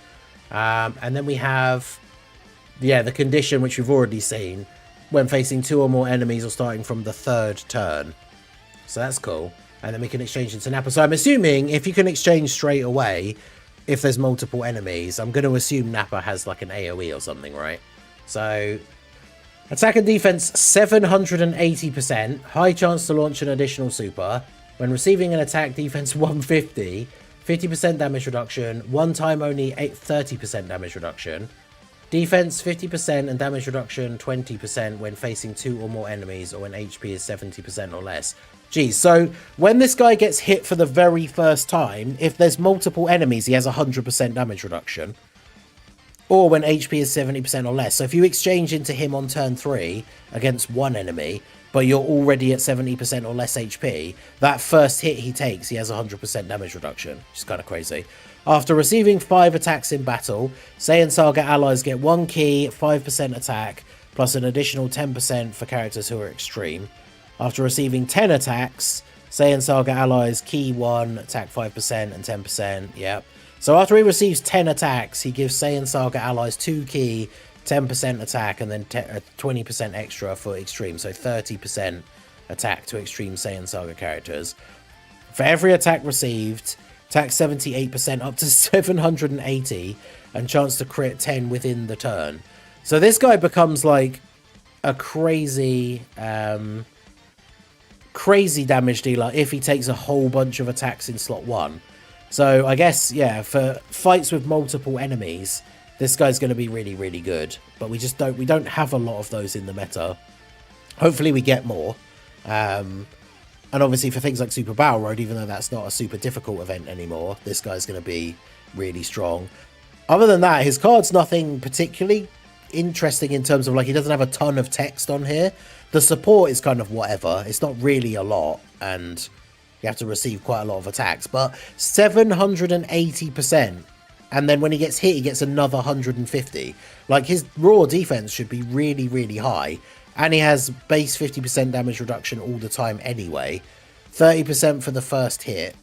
And then we have, yeah, the condition, which we've already seen, when facing 2 or more enemies or starting from the 3rd turn. So that's cool. And then we can exchange into Nappa. So I'm assuming if you can exchange straight away, if there's multiple enemies, I'm going to assume Nappa has like an AoE or something, right? So attack and defense 780%, high chance to launch an additional super. When receiving an attack, defense 150, 50% damage reduction, one time only 30% damage reduction. Defense 50% and damage reduction 20% when facing 2 or more enemies or when HP is 70% or less. Geez, so when this guy gets hit for the very first time, if there's multiple enemies, he has 100% damage reduction. Or when HP is 70% or less. So if you exchange into him on turn 3 against one enemy, but you're already at 70% or less HP, that first hit he takes, he has 100% damage reduction, which is kind of crazy. After receiving 5 attacks in battle, Saiyan Saga allies get 1 key, 5% attack, plus an additional 10% for characters who are extreme. After receiving 10 attacks, Saiyan Saga allies key 1, attack 5%, and 10%, yep. So after he receives 10 attacks, he gives Saiyan Saga allies 2 key, 10% attack, and then 20% extra for extreme. So 30% attack to extreme Saiyan Saga characters. For every attack received, attack 78% up to 780, and chance to crit 10 within the turn. So this guy becomes like a crazy damage dealer if he takes a whole bunch of attacks in slot 1. So I guess, yeah, for fights with multiple enemies, this guy's going to be really, really good. But we don't have a lot of those in the meta. Hopefully we get more. And obviously for things like Super Battle Road, even though that's not a super difficult event anymore, this guy's going to be really strong. Other than that, his card's nothing particularly interesting in terms of, like, he doesn't have a ton of text on here. The support is kind of whatever. It's not really a lot, and you have to receive quite a lot of attacks. But 780%, and then when he gets hit, he gets another 150. Like, his raw defense should be really, really high. And he has base 50% damage reduction all the time anyway. 30% for the first hit.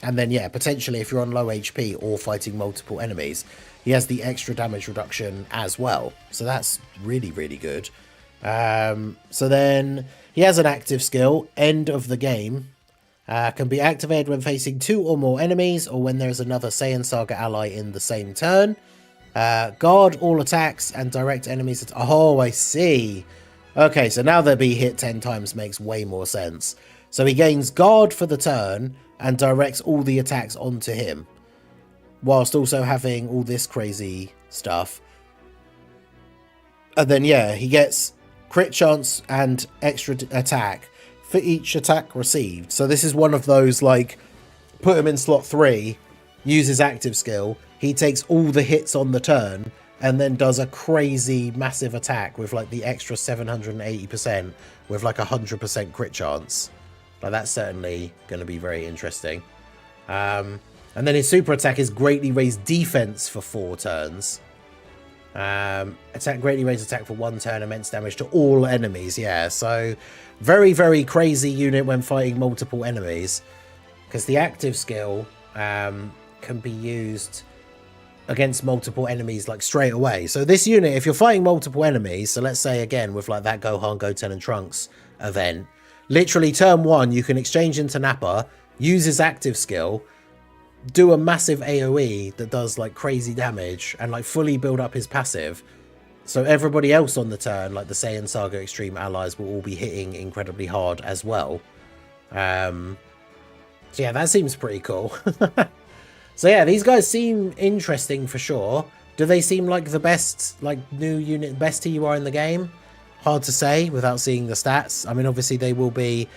And then, yeah, potentially if you're on low HP or fighting multiple enemies, he has the extra damage reduction as well. So that's really, really good. So then he has an active skill, End of the Game. Can be activated when facing 2 or more enemies or when there's another Saiyan Saga ally in the same turn. Guard all attacks and direct enemies. Oh, I see. Okay, so now they'll be hit 10 times makes way more sense. So he gains guard for the turn and directs all the attacks onto him, whilst also having all this crazy stuff. And then, yeah, he gets crit chance and extra attack for each attack received. So this is one of those, like, put him in slot 3, use his active skill, he takes all the hits on the turn, and then does a crazy massive attack with like the extra 780% with like 100% crit chance. Like, that's certainly going to be very interesting. And then his super attack is greatly raised defense for 4 turns. Attack greatly raised attack for 1 turn, immense damage to all enemies. Yeah, so very, very crazy unit when fighting multiple enemies, because the active skill can be used against multiple enemies like straight away. So this unit, if you're fighting multiple enemies, so let's say again with like that Gohan, Goten and Trunks event, literally turn 1 you can exchange into Nappa, use his active skill, do a massive AoE that does like crazy damage and like fully build up his passive, so everybody else on the turn, like the Saiyan Saga Extreme allies, will all be hitting incredibly hard as well. So yeah, that seems pretty cool. So yeah, these guys seem interesting for sure. Do they seem like the best, like, new unit, best TUR in the game? Hard to say without seeing the stats. I mean, obviously they will be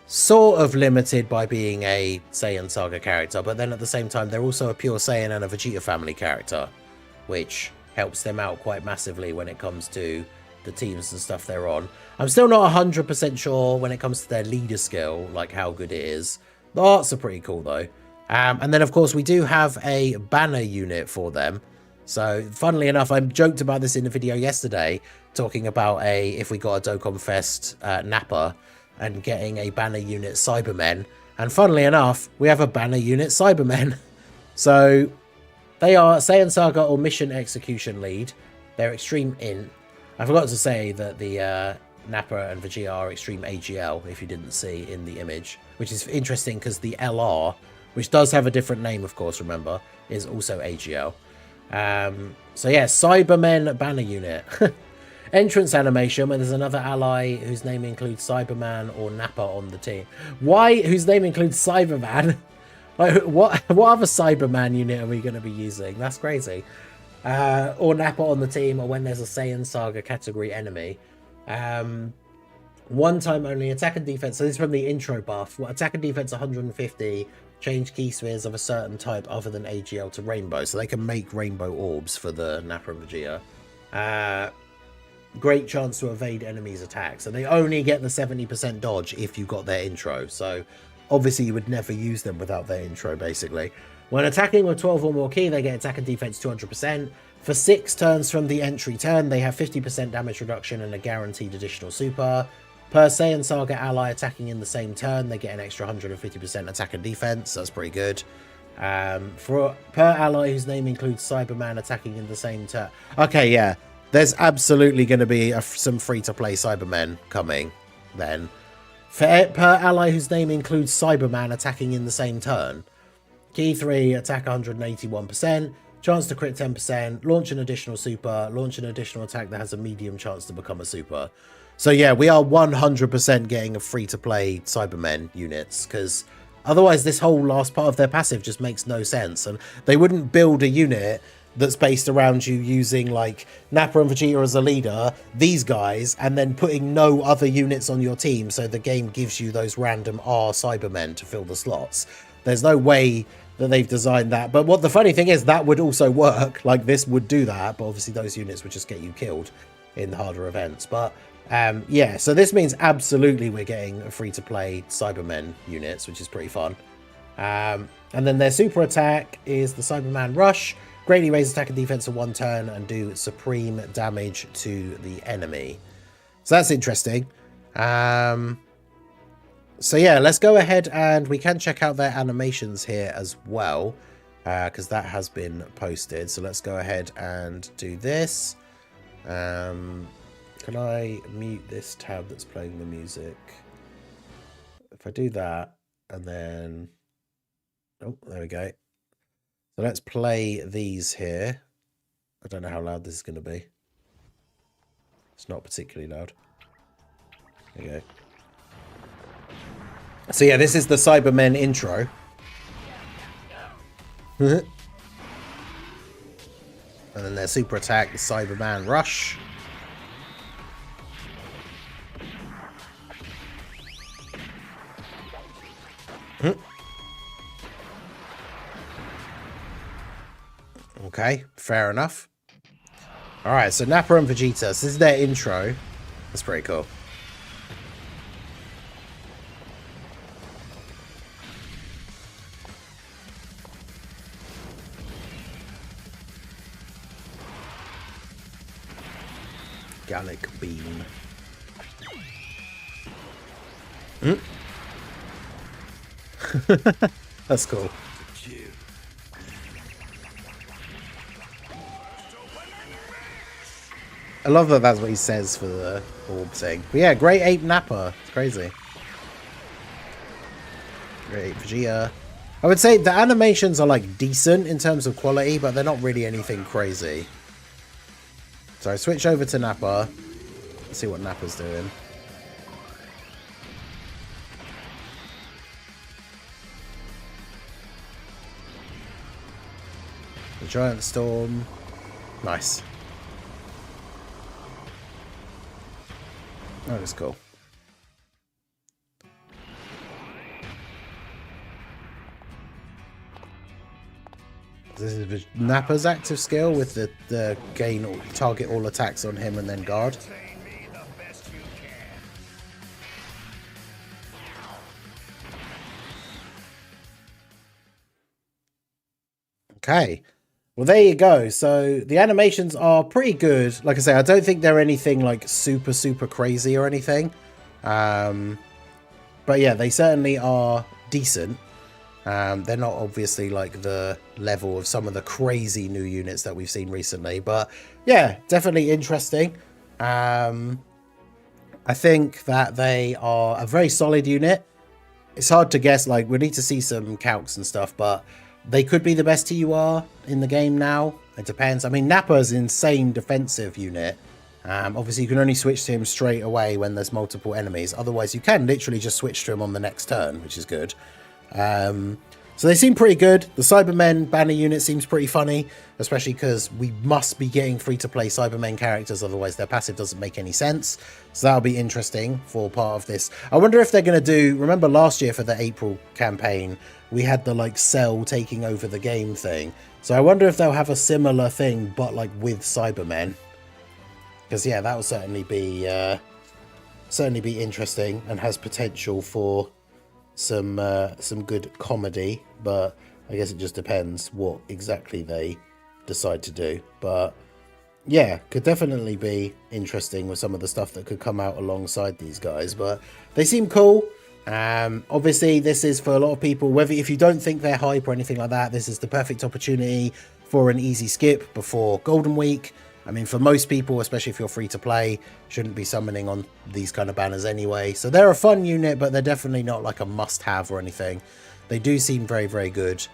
sort of limited by being a Saiyan Saga character, but then at the same time, they're also a pure Saiyan and a Vegeta family character, which helps them out quite massively when it comes to the teams and stuff they're on. I'm still not 100% sure when it comes to their leader skill, like how good it is. The arts are pretty cool though. And then, of course, we do have a banner unit for them. So, funnily enough, I joked about this in the video yesterday, talking about if we got a Dokkan Fest Nappa and getting a banner unit Cybermen. And funnily enough, we have a banner unit Cybermen. So, they are Saiyan Saga or Mission Execution Lead. They're Extreme Int. I forgot to say that the Nappa and Vegeta are Extreme AGL, if you didn't see in the image. Which is interesting because the LR, which does have a different name, of course, remember, is also AGL. So yeah, Cybermen banner unit. Entrance animation where there's another ally whose name includes Cyberman or Nappa on the team. Why? Whose name includes Cyberman? Like, what other Cyberman unit are we going to be using? That's crazy. Or Nappa on the team, or when there's a Saiyan Saga category enemy. One time only attack and defense. So this is from the intro buff. Attack and defense 150. Change key spheres of a certain type other than AGL to rainbow. So they can make rainbow orbs for the Nappa and Vegeta. Great chance to evade enemies' attacks. And they only get the 70% dodge if you got their intro. So obviously you would never use them without their intro, basically. When attacking with 12 or more key, they get attack and defense 200%. For 6 turns from the entry turn, they have 50% damage reduction and a guaranteed additional super. Per Saiyan Saga ally attacking in the same turn, they get an extra 150% attack and defense. That's pretty good. Per ally whose name includes Cyberman attacking in the same turn. Okay, yeah. There's absolutely going to be some free-to-play Cybermen coming then. Per ally whose name includes Cyberman attacking in the same turn. Key 3, attack 181%. Chance to crit 10%. Launch an additional super. Launch an additional attack that has a medium chance to become a super. So yeah, we are 100% getting a free-to-play Cybermen units, because otherwise this whole last part of their passive just makes no sense. And they wouldn't build a unit that's based around you using like Nappa and Vegeta as a leader, these guys, and then putting no other units on your team so the game gives you those random R Cybermen to fill the slots. There's no way that they've designed that. But what the funny thing is, that would also work. Like, this would do that, but obviously those units would just get you killed in the harder events. But yeah, so this means absolutely we're getting a free-to-play Cybermen units, which is pretty fun. And then their super attack is the Cyberman Rush. Greatly raise attack and defense for 1 turn and do supreme damage to the enemy. So that's interesting. So yeah, let's go ahead and we can check out their animations here as well, because that has been posted. So let's go ahead and do this. Can I mute this tab that's playing the music? If I do that, and then... Oh, there we go. So let's play these here. I don't know how loud this is going to be. It's not particularly loud. There you go. So yeah, this is the Cybermen intro. And then their super attack, the Cyberman Rush. Okay, fair enough. Alright, so Nappa and Vegeta. So this is their intro. That's pretty cool. Gallic Beam. That's cool. I love that that's what he says for the orb thing. But yeah, Great Ape Nappa. It's crazy. Great Ape Vegeta. I would say the animations are like decent in terms of quality, but they're not really anything crazy. So I switch over to Nappa. Let's see what Nappa's doing. The Giant Storm. Nice. Oh, that's cool. This is Nappa's active skill with the gain or target all attacks on him and then guard. Okay. Well, there you go. So the animations are pretty good. Like I say, I don't think they're anything like super, super crazy or anything. But yeah, they certainly are decent. They're not obviously like the level of some of the crazy new units that we've seen recently. But yeah, definitely interesting. I think that they are a very solid unit. It's hard to guess, like we need to see some calcs and stuff, but they could be the best TUR in the game now. It depends. I mean, Nappa's an insane defensive unit. Obviously, you can only switch to him straight away when there's multiple enemies. Otherwise, you can literally just switch to him on the next turn, which is good. So they seem pretty good. The Cybermen banner unit seems pretty funny, especially because we must be getting free-to-play Cybermen characters, otherwise their passive doesn't make any sense. So that'll be interesting for part of this. I wonder if they're going to do... Remember last year for the April campaign, we had the, like, Cell taking over the game thing. So I wonder if they'll have a similar thing, but, like, with Cybermen. Because, yeah, that will certainly be interesting and has potential for some good comedy, but I guess it just depends what exactly they decide to do. But yeah, could definitely be interesting with some of the stuff that could come out alongside these guys, but they seem cool. Obviously this is for a lot of people, whether if you don't think they're hype or anything like that, this is the perfect opportunity for an easy skip before Golden Week. I mean, for most people, especially if you're free to play, shouldn't be summoning on these kind of banners anyway. So they're a fun unit, but they're definitely not like a must-have or anything. They do seem very, very good.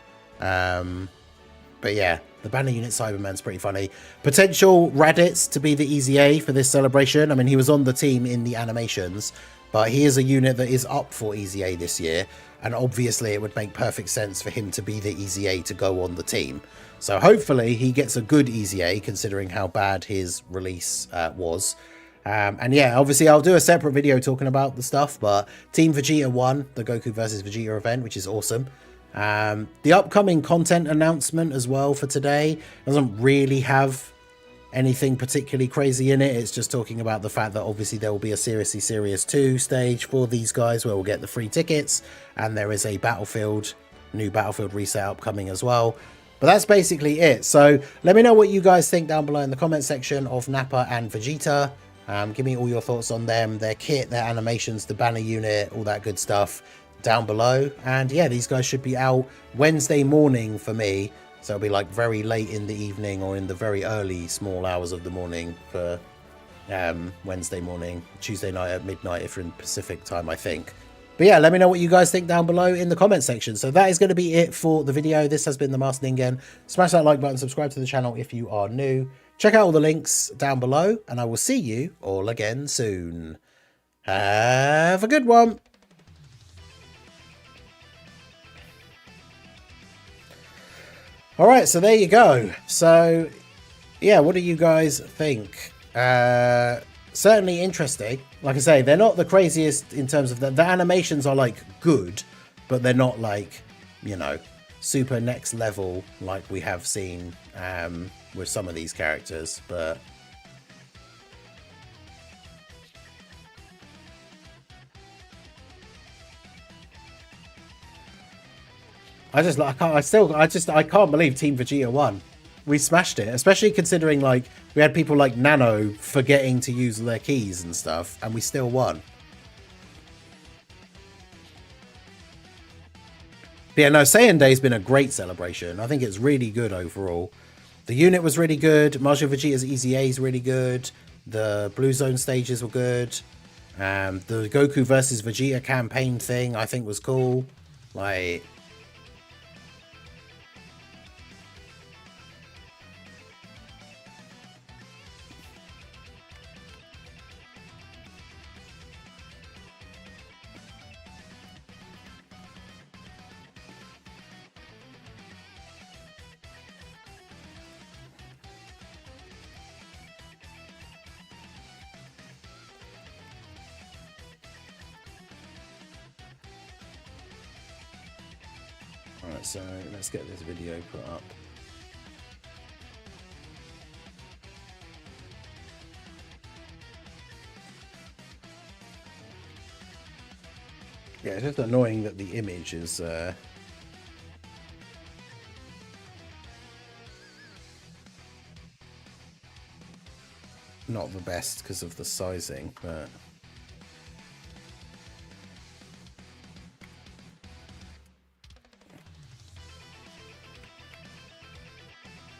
But yeah, the banner unit Cyberman's pretty funny. Potential Raditz to be the easy A for this celebration. I mean, he was on the team in the animations, but he is a unit that is up for easy A this year. And obviously it would make perfect sense for him to be the easy A to go on the team. So hopefully he gets a good easy A considering how bad his release was. And yeah, obviously I'll do a separate video talking about the stuff, but Team Vegeta won the Goku versus Vegeta event, which is awesome. The upcoming content announcement as well for today doesn't really have anything particularly crazy in it. It's just talking about the fact that obviously there will be a Seriously Serious 2 stage for these guys where we'll get the free tickets, and there is a new Battlefield reset upcoming as well. But that's basically it. So let me know what you guys think down below in the comment section of Nappa and Vegeta. Give me all your thoughts on them, their kit, their animations, the banner unit, all that good stuff down below. And yeah, these guys should be out Wednesday morning for me. So it'll be like very late in the evening or in the very early small hours of the morning for Wednesday morning, Tuesday night at midnight if you're in Pacific time, I think. But yeah, let me know what you guys think down below in the comment section. So that is going to be it for the video. This has been the Master Ningen. Smash that like button, subscribe to the channel if you are new. Check out all the links down below, and I will see you all again soon. Have a good one. All right, so there you go. So yeah, what do you guys think? Certainly interesting. Like I say, they're not the craziest in terms of the animations are like good, but they're not like, you know, super next level like we have seen with some of these characters. But I can't believe Team Vegeta won. We smashed it, especially considering like we had people like Nano forgetting to use their keys and stuff, and we still won. But yeah, no, Saiyan Day's been a great celebration. I think it's really good overall. The unit was really good. Marshall Vegeta's Easy A is really good. The Blue Zone stages were good. The Goku versus Vegeta campaign thing I think was cool. Like, alright, so let's get this video put up. Yeah, it's just annoying that the image is not the best because of the sizing, but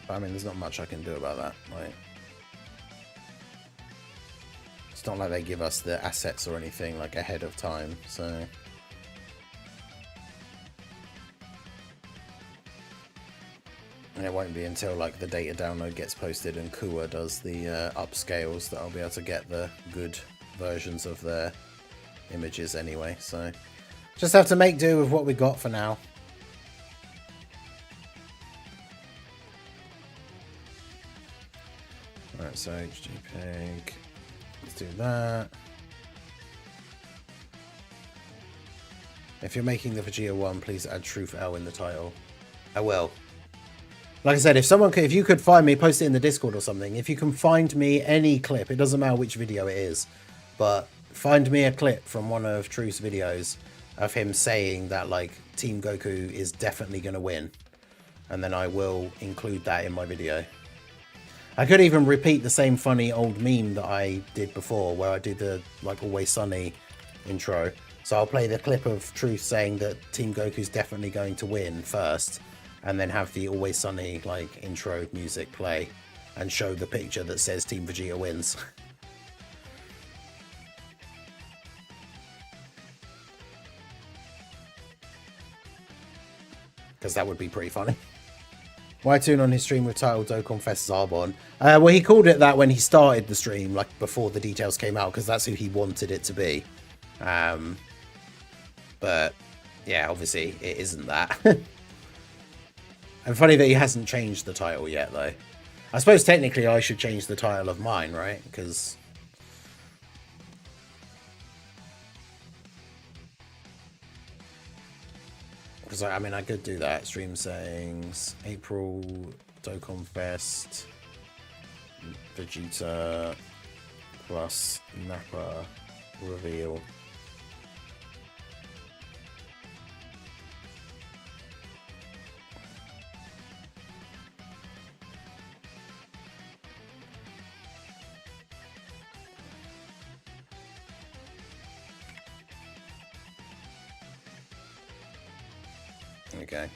I mean, there's not much I can do about that. Like, it's not like they give us the assets or anything like ahead of time, so. And it won't be until like the data download gets posted and Kua does the upscales that I'll be able to get the good versions of their images anyway. So just have to make do with what we got for now. Alright, so HJPEG. Let's do that. If you're making the Vegeta one, please add Truth L in the title. I will. Like I said, if you could find me, post it in the Discord or something. If you can find me any clip, it doesn't matter which video it is, but find me a clip from one of Truth's videos of him saying that like Team Goku is definitely going to win, and then I will include that in my video. I could even repeat the same funny old meme that I did before, where I did the like Always Sunny intro. So I'll play the clip of Truth saying that Team Goku's definitely going to win first, and then have the Always Sunny like intro music play and show the picture that says Team Vegeta wins. Because that would be pretty funny. Why tune on his stream with title Dokkan Fest Zarbon? Well, he called it that when he started the stream, like before the details came out, because that's who he wanted it to be. But yeah, obviously it isn't that. And funny that he hasn't changed the title yet, though. I suppose technically I should change the title of mine, right? Because I mean, I could do that. Stream sayings, April, Dokkan Fest, Vegeta plus Nappa reveal. Okay.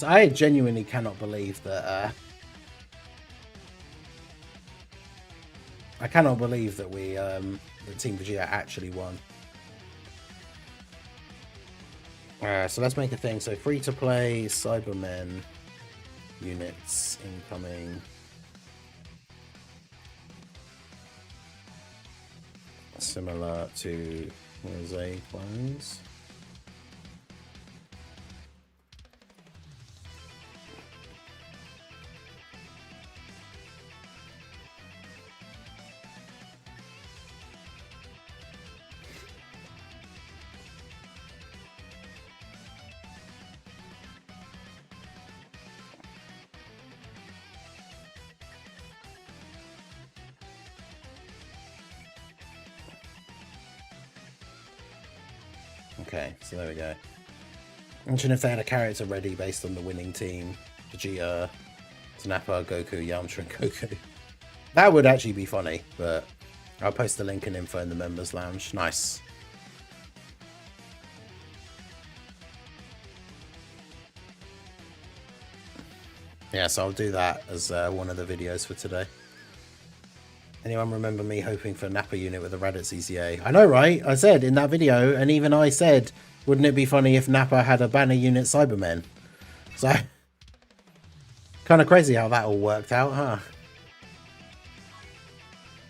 I genuinely cannot believe that I cannot believe that we that Team Vegeta actually won. So let's make a thing. So free to play Cybermen units incoming. Similar to Mosaic ones. Okay, so there we go. Imagine if they had a character ready based on the winning team. Vegeta, Nappa, Goku, Yamcha, and Goku. That would actually be funny, but I'll post the link and info in the members lounge. Nice. Yeah, so I'll do that as one of the videos for today. Anyone remember me hoping for Nappa unit with a Raditz ECA? I know, right? I said in that video, and even I said, wouldn't it be funny if Nappa had a banner unit Cybermen? So, kind of crazy how that all worked out, huh?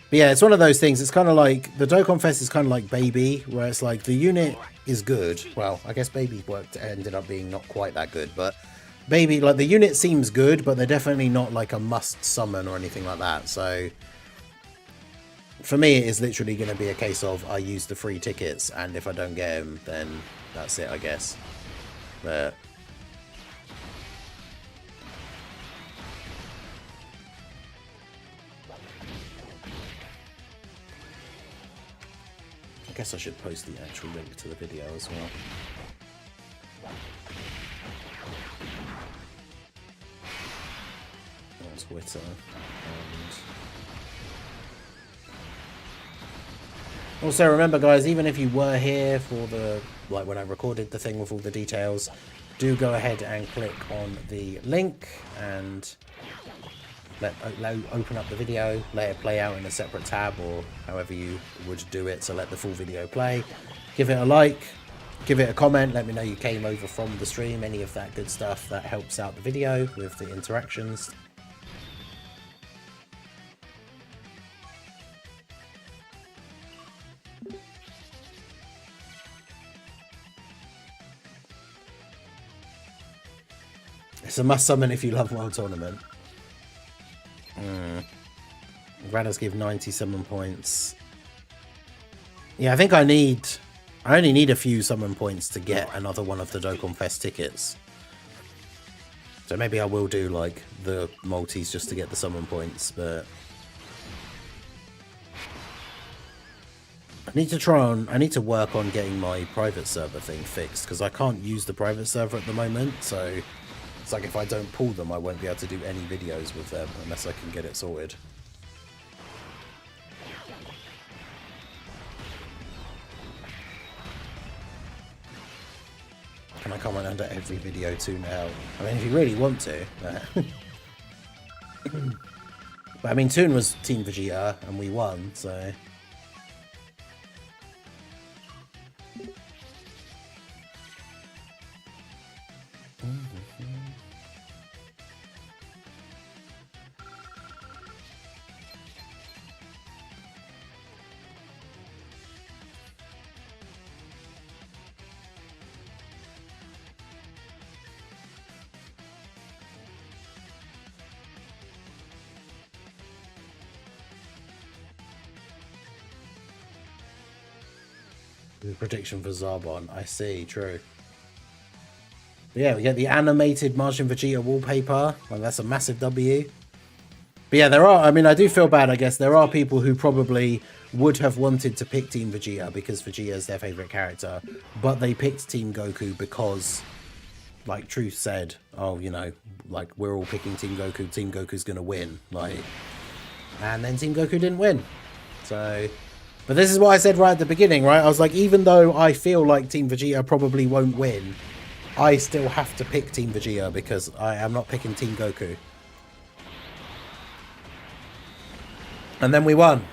But yeah, it's one of those things. It's kind of like the Dokkan Fest is kind of like Baby, where it's like the unit is good. Well, I guess Baby ended up being not quite that good, but Baby, like the unit seems good, but they're definitely not like a must summon or anything like that. So for me, it is literally going to be a case of I use the free tickets, and if I don't get them, then that's it, I guess. But I guess I should post the actual link to the video as well. On Twitter. And also remember, guys, even if you were here for the, like when I recorded the thing with all the details, do go ahead and click on the link and open up the video, let it play out in a separate tab or however you would do it to let the full video play. Give it a like, give it a comment, let me know you came over from the stream, any of that good stuff that helps out the video with the interactions. It's a must summon if you love World Tournament. Raditz give 90 summon points. Yeah, I think I only need a few summon points to get another one of the Dokkan Fest tickets. So maybe I will do like the multis just to get the summon points, but I need to work on getting my private server thing fixed, because I can't use the private server at the moment, so it's like if I don't pull them, I won't be able to do any videos with them unless I can get it sorted. Can I comment under every video too now? I mean, if you really want to. But I mean, Toon was Team Vegeta, and we won, so... The prediction for Zarbon, I see, true. But yeah, we get the animated Martian Vegeta wallpaper. Well, that's a massive W. But yeah, there are, I mean, I do feel bad, I guess. There are people who probably would have wanted to pick Team Vegeta because Vegeta is their favourite character. But they picked Team Goku because, like Truth said, oh, you know, like, we're all picking Team Goku. Team Goku's going to win. Like, and then Team Goku didn't win. So... But this is what I said right at the beginning, right? I was like, even though I feel like Team Vegeta probably won't win, I still have to pick Team Vegeta because I am not picking Team Goku. And then we won.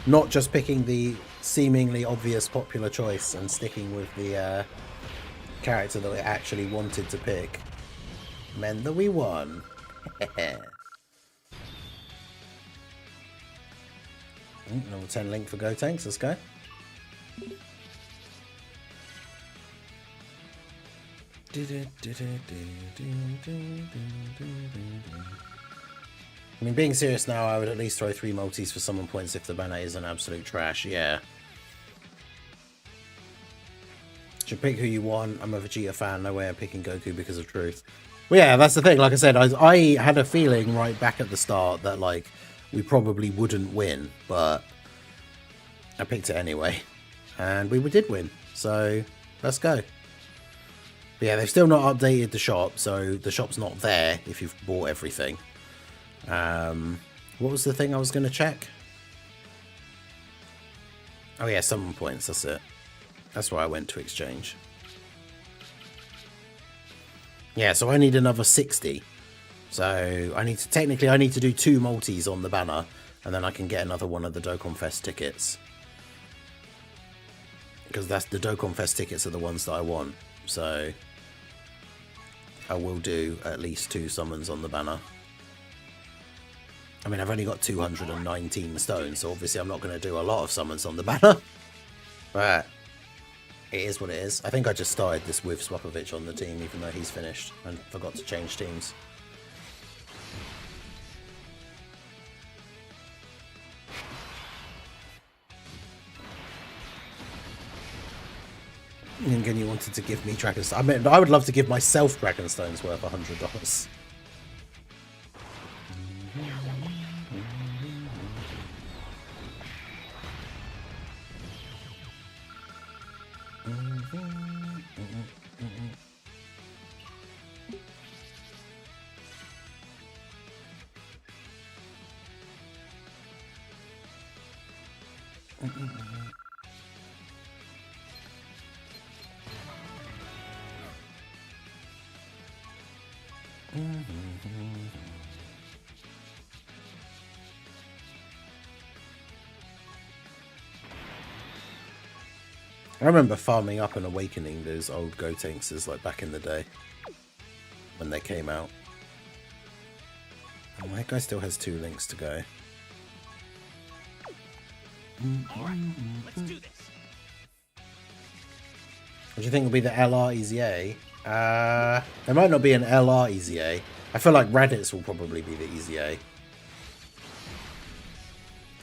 Not just picking the seemingly obvious popular choice and sticking with the character that we actually wanted to pick. Meant that we won. Level 10 link for Gotenks, let's go. I mean, being serious now, I would at least throw 3 multis for summon points if the banner isn't absolute trash, yeah. Should pick who you want. I'm a Vegeta fan, no way I'm picking Goku because of Truth. Well, yeah, that's the thing. Like I said, I had a feeling right back at the start that, like, we probably wouldn't win, but I picked it anyway. And we did win, so let's go. But yeah, they've still not updated the shop, so the shop's not there if you've bought everything. What was the thing I was going to check? Oh yeah, summon points, that's it. That's why I went to exchange. Yeah, so I need another 60. So I need to, technically I need to do 2 multis on the banner, and then I can get another one of the Dokkan Fest tickets. Because that's the Dokkan Fest tickets are the ones that I want. So I will do at least 2 summons on the banner. I mean, I've only got 219 stones, so obviously I'm not going to do a lot of summons on the banner. But it is what it is. I think I just started this with Swapovich on the team, even though he's finished, and forgot to change teams. And again, you wanted to give me Dragonstones. I mean, I would love to give myself Dragonstones worth $100. I remember farming up and awakening those old Gotenks like back in the day when they came out. Oh, that guy still has 2 links to go. Alright, let's do this. What do you think will be the LR EZA? There might not be an LR EZA. I feel like Raditz will probably be the EZA.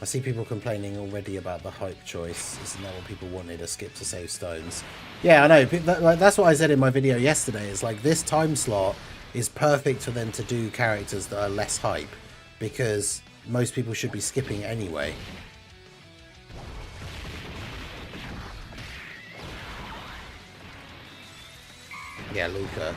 I see people complaining already about the hype choice. Isn't that what people wanted, a skip to save stones? Yeah, I know. That's what I said in my video yesterday. It's like this time slot is perfect for them to do characters that are less hype, because most people should be skipping anyway. Yeah, Luca.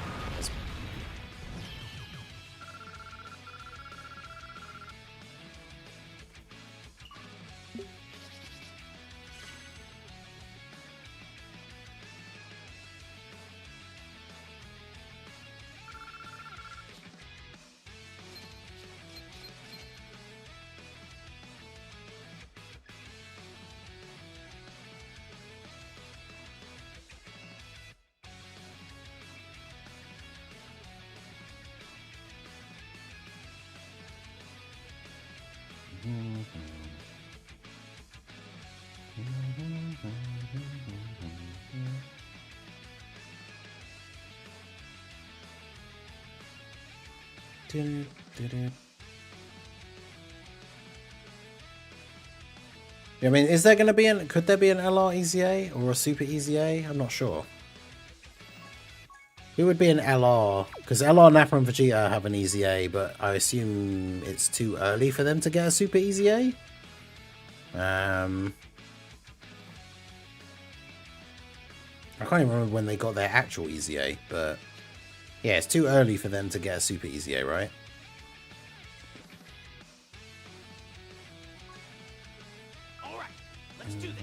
I mean, is there going to be could there be an LR EZA or a Super EZA? I'm not sure. Who would be an LR? Because LR, Nappa and Vegeta have an EZA, but I assume it's too early for them to get a Super EZA? I can't even remember when they got their actual EZA, but yeah, it's too early for them to get a Super EZA, right? Alright, let's do this.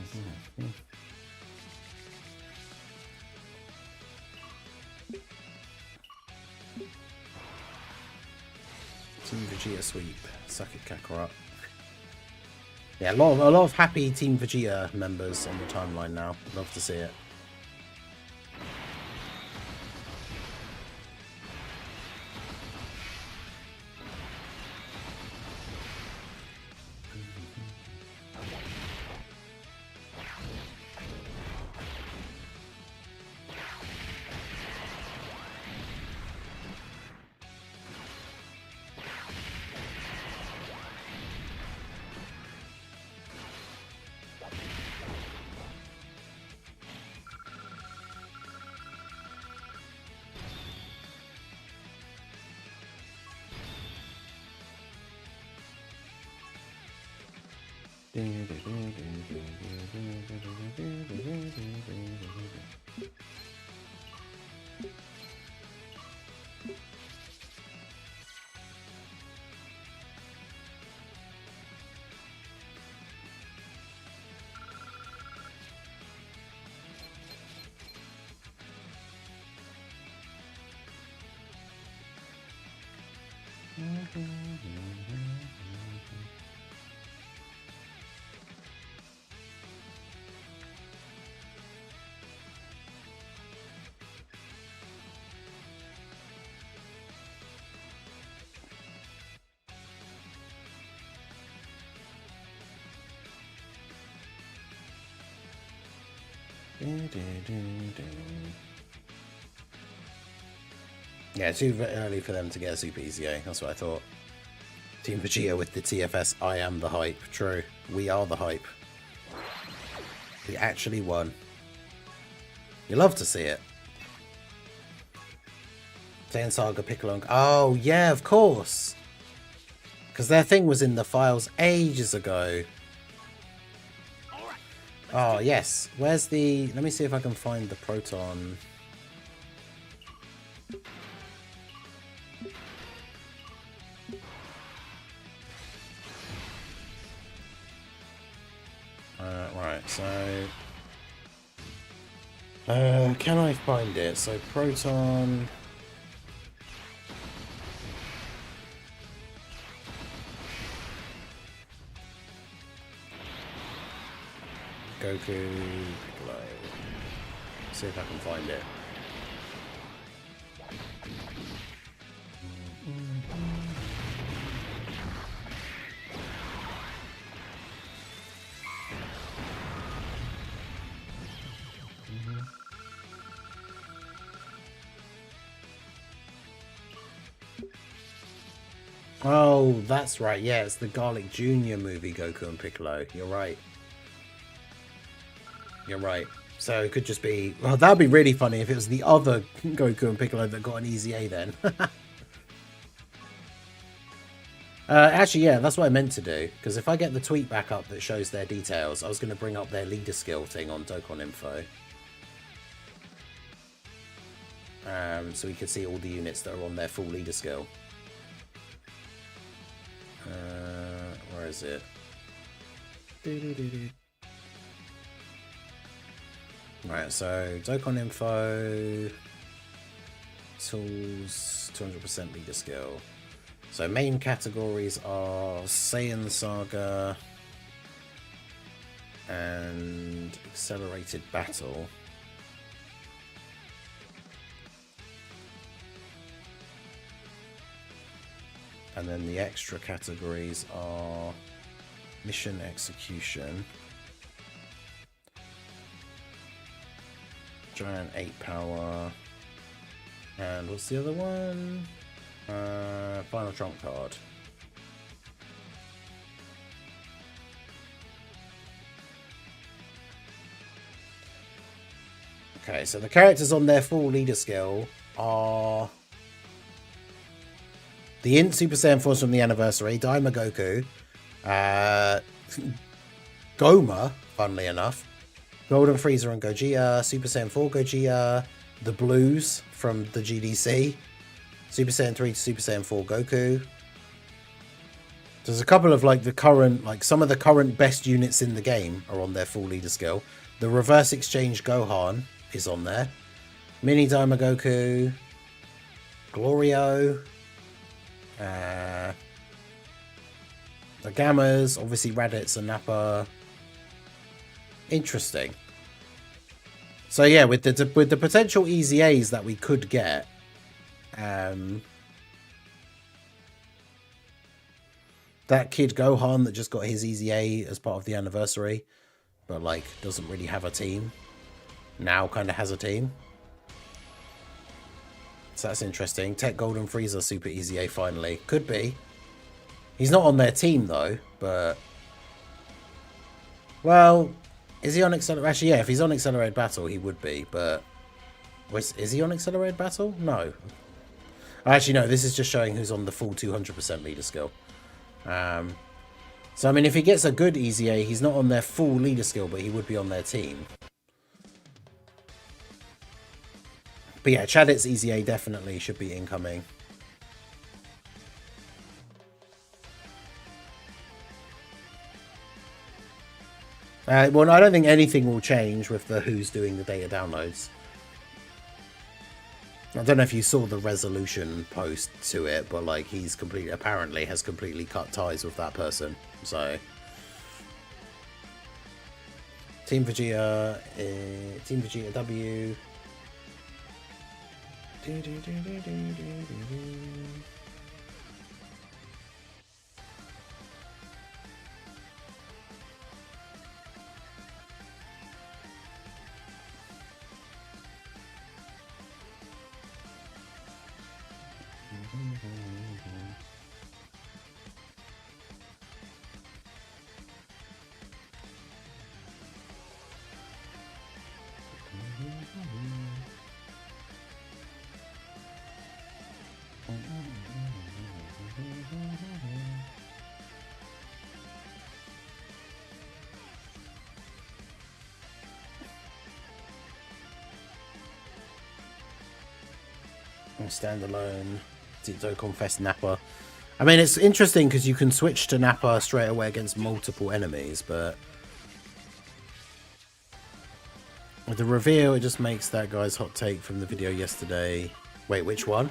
Team Vegeta sweep. Suck it, Kakarot. Yeah, a lot of happy Team Vegeta members on the timeline now. Love to see it. Yeah, too early for them to get a Super EZA. That's what I thought. Team Vegeta with the TFS. I am the hype. True. We are the hype. We actually won. You love to see it. Saiyan Saga Piccolo. Oh, yeah, of course. Because their thing was in the files ages ago. Oh, yes. Where's the... Let me see if I can find the Proton. Right, so... can I find it? So, Proton... Goku, Piccolo. See if I can find it. Oh, that's right. Yeah, it's the Garlic Jr. movie, Goku and Piccolo. You're right. You're right. So it could just be... Well, that would be really funny if it was the other Goku and Piccolo that got an easy A then. Actually, yeah, that's what I meant to do. Because if I get the tweet back up that shows their details, I was going to bring up their leader skill thing on Dokkan Info. So we could see all the units that are on their full leader skill. Where is it? Right, so Dokkan Info, tools, 200% leader skill. So main categories are Saiyan Saga and Accelerated Battle. And then the extra categories are Mission Execution, Giant 8 Power, and what's the other one? Final Trump Card. Okay, so the characters on their full leader skill are the Int Super Saiyan Force from the anniversary, Daima Goku, Goma, funnily enough, Golden Frieza and Gogeta, Super Saiyan 4 Gogeta, the Blues from the GDC, Super Saiyan 3 to Super Saiyan 4 Goku. There's a couple of like the current, like some of the current best units in the game are on their full leader skill. The Reverse Exchange Gohan is on there. Mini Daima Goku, Glorio, the Gammas, obviously Raditz and Nappa. Interesting. So yeah, with the potential easy A's that we could get, that kid Gohan that just got his easy A as part of the anniversary, but like doesn't really have a team, now kind of has a team. So that's interesting. Tech Golden Frieza Super Easy A finally. Could be. He's not on their team though, but... Well, is he on Accelerated... Actually, yeah, if he's on Accelerated Battle, he would be, but... Is he on Accelerated Battle? No. Actually, no, this is just showing who's on the full 200% leader skill. So, I mean, if he gets a good Easy A, he's not on their full leader skill, but he would be on their team. But yeah, Chadit's Easy A definitely should be incoming. Well, I don't think anything will change with the who's doing the data downloads. I don't know if you saw the resolution post to it, but like he's completely apparently has completely cut ties with that person. So Team Vegeta W. Standalone Dokkan Fest Nappa. I mean, it's interesting because you can switch to Nappa straight away against multiple enemies, but with the reveal, it just makes that guy's hot take from the video yesterday. Wait, which one?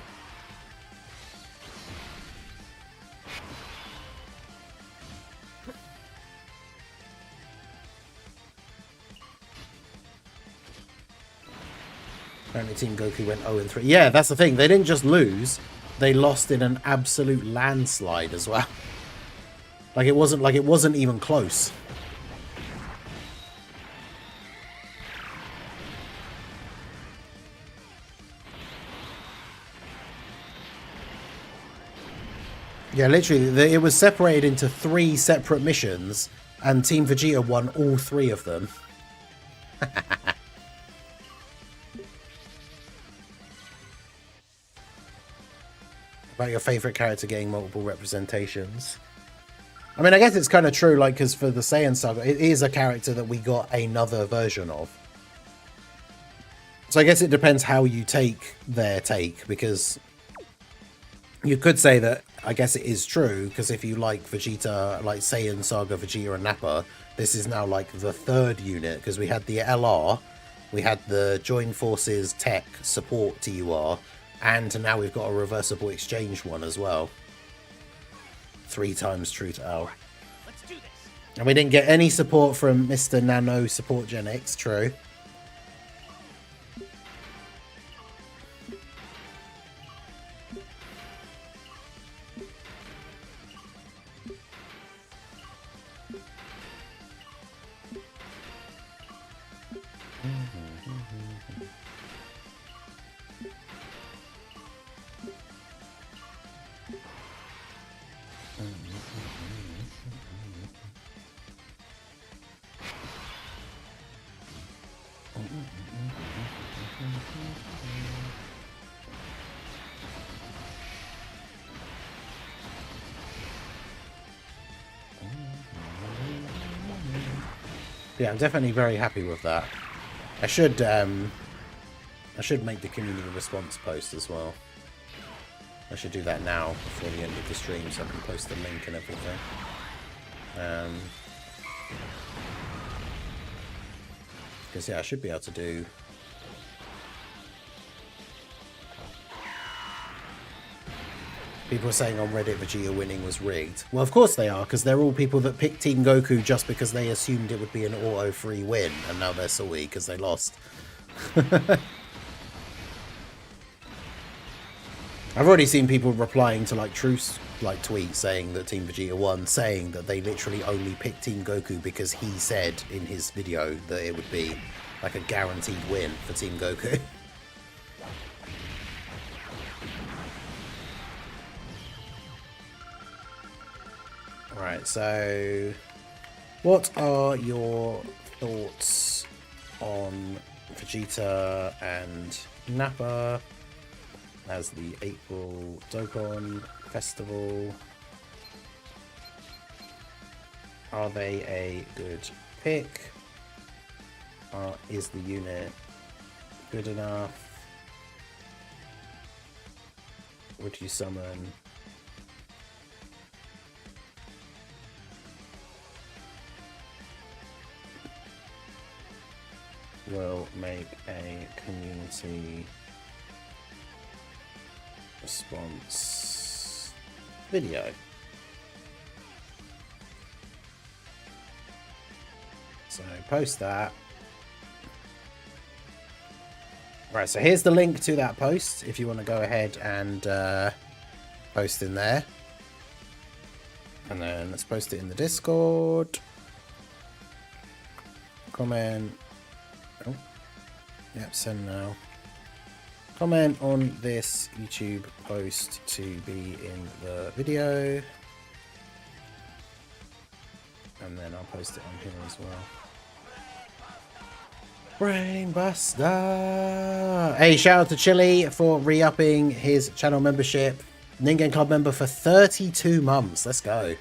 Apparently Team Goku went 0-3. Yeah, that's the thing. They didn't just lose. They lost in an absolute landslide as well. Like it wasn't even close. Yeah, literally, it was separated into 3 separate missions, and Team Vegeta won all 3 of them. About your favourite character getting multiple representations. I mean, I guess it's kind of true, like, because for the Saiyan Saga, it is a character that we got another version of. So I guess it depends how you take their take, because you could say that, I guess it is true, because if you like Vegeta, like Saiyan Saga, Vegeta and Nappa, this is now like the 3rd unit, because we had the LR, we had the Joined Forces Tech Support TUR, and now we've got a reversible exchange one as well. 3 times true to L. Let's do this. And we didn't get any support from Mr. Nano Support Gen X, true. Yeah, I'm definitely very happy with that. I should make the community response post as well. I should do that now before the end of the stream so I can post the link and everything. Because yeah, I should be able to do... People are saying on Reddit Vegeta winning was rigged. Well, of course they are, because they're all people that picked Team Goku just because they assumed it would be an auto-free win, and now they're salty because they lost. I've already seen people replying to like truce like tweets saying that Team Vegeta won, saying that they literally only picked Team Goku because he said in his video that it would be like a guaranteed win for Team Goku. Right, so what are your thoughts on Vegeta and Nappa as the April Dokkan Festival? Are they a good pick? Is the unit good enough? Would you summon? Will make a community response video. So post that. Right, so here's the link to that post if you want to go ahead and post in there. And then let's post it in the Discord. Comment. Oh, yep, send now. Comment on this YouTube post to be in the video. And then I'll post it on here as well. Brainbuster! Hey, shout out to Chili for re-upping his channel membership. Ningen Club member for 32 months. Let's go.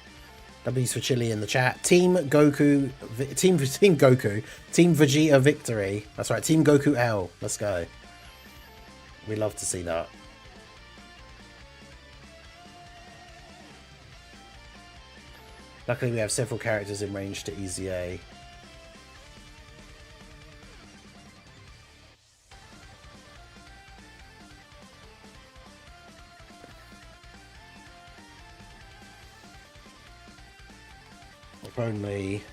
W's for Chili in the chat. Team Goku. Team Goku. Team Vegeta victory. That's right. Team Goku L. Let's go. We love to see that. Luckily, we have several characters in range to easy A. If only...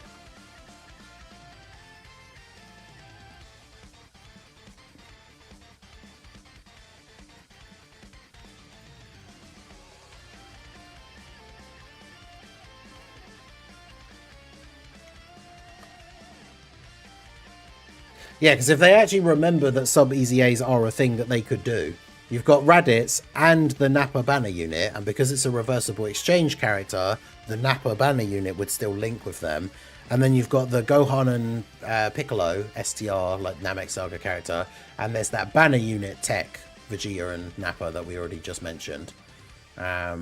Yeah, because if they actually remember that sub-easy A's are a thing that they could do, you've got Raditz and the Nappa banner unit, and because it's a reversible exchange character, the Nappa banner unit would still link with them. And then you've got the Gohan and Piccolo, STR, like Namek Saga character, and there's that banner unit tech, Vegeta and Nappa, that we already just mentioned. I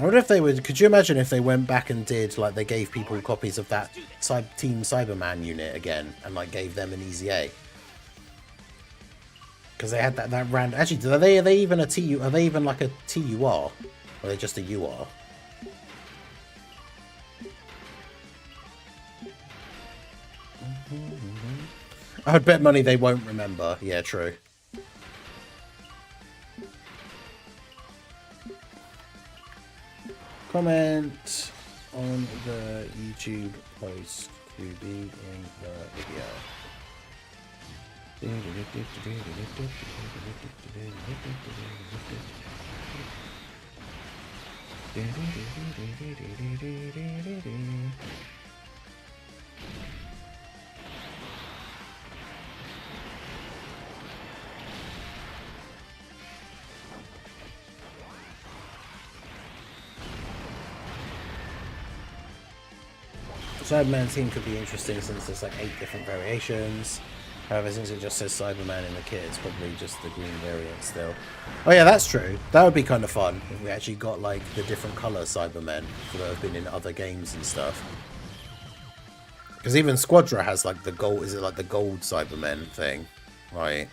wonder if they would. Could you imagine if they went back and did like they gave people copies of that Team Cyberman unit again and like gave them an easy A? Because they had that random. Actually, are they even a TU? Are they even like a TUR? Or are they just a UR? I would bet money they won't remember. Yeah, true. Comment on the YouTube post to be in the video. Cyberman team could be interesting since there's like 8 different variations. However, since it just says Cyberman in the kit, it's probably just the green variant still. Oh yeah, that's true. That would be kind of fun if we actually got like the different color Cybermen that have been in other games and stuff. Because even Squadra has like the gold, is it like the gold Cybermen thing? Right.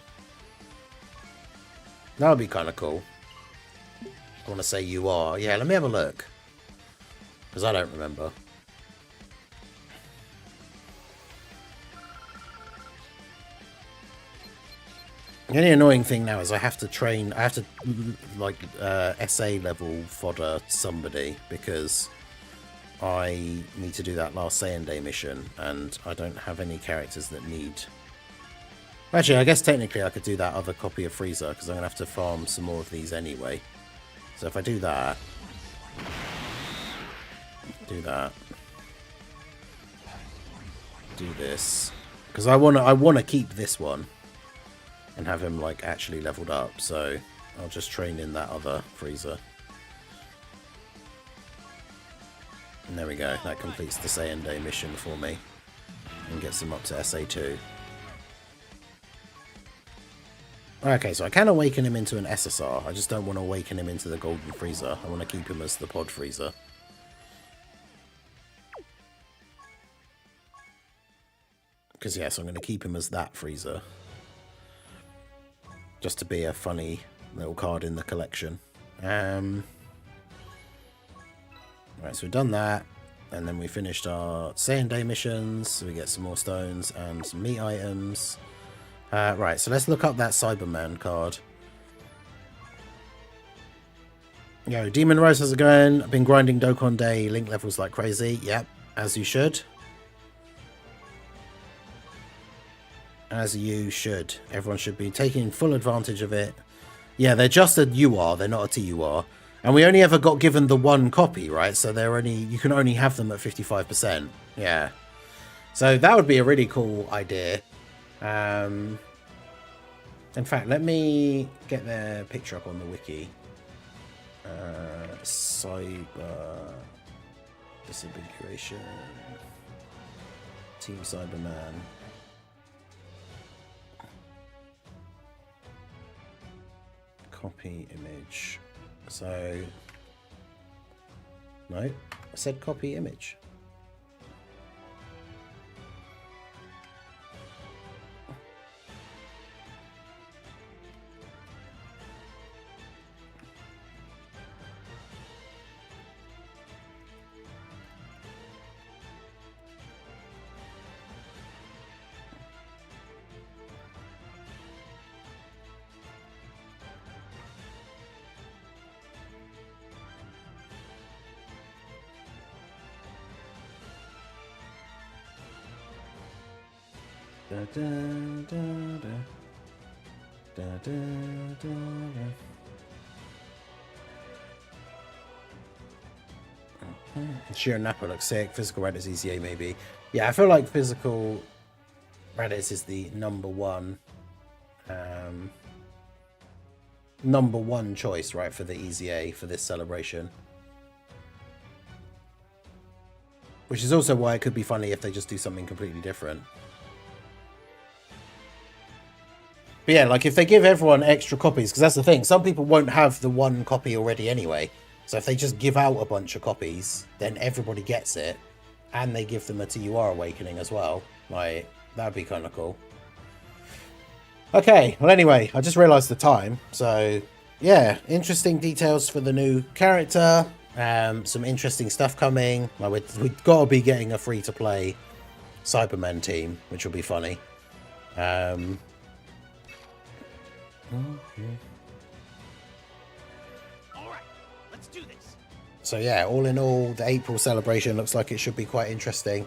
That would be kind of cool. I want to say you are. Yeah, let me have a look. Because I don't remember. The only annoying thing now is I have to train, I have to like SA level fodder somebody because I need to do that last Saiyan Day mission and I don't have any characters that need... Actually, I guess technically I could do that other copy of Frieza because I'm going to have to farm some more of these anyway. So if I do that, do this, because I want to keep this one and have him like actually leveled up, so I'll just train in that other Frieza. And there we go, that completes the Saiyan Day mission for me and gets him up to SA2. Okay, so I can awaken him into an SSR, I just don't want to awaken him into the Golden Frieza. I want to keep him as the Pod Frieza. Because, yes, I'm going to keep him as that Frieza. Just to be a funny little card in the collection. Right, so we've done that. And then we finished our Saiyan Day missions. So we get some more stones and some meat items. Right, so let's look up that Cyberman card. Yo, Demon Rose, how's it going? I've been grinding Dokkan Day link levels like crazy. Yep, as you should. As you should. Everyone should be taking full advantage of it. Yeah, they're just a UR, they're not a TUR. And we only ever got given the one copy, right? So you can only have them at 55%. Yeah. So that would be a really cool idea. In fact, let me get their picture up on the wiki. Cyber disambiguation. Team Cyberman. Copy image. So, no, I said copy image. Da, da, da, da. Da, da, da, da. Sheer Nappa looks sick. Physical Raditz ECA maybe. Yeah, I feel like physical Raditz is the number one choice, right, for the EZA for this celebration. Which is also why it could be funny if they just do something completely different. But yeah, like if they give everyone extra copies, because that's the thing, some people won't have the one copy already anyway. So if they just give out a bunch of copies, then everybody gets it, and they give them a TUR Awakening as well. Like, that'd be kind of cool. Okay, well anyway, I just realised the time. So yeah, interesting details for the new character. Some interesting stuff coming. Like we've got to be getting a free-to-play Cybermen team, which will be funny. Alright, let's do this. So yeah, all in all, the April celebration looks like it should be quite interesting.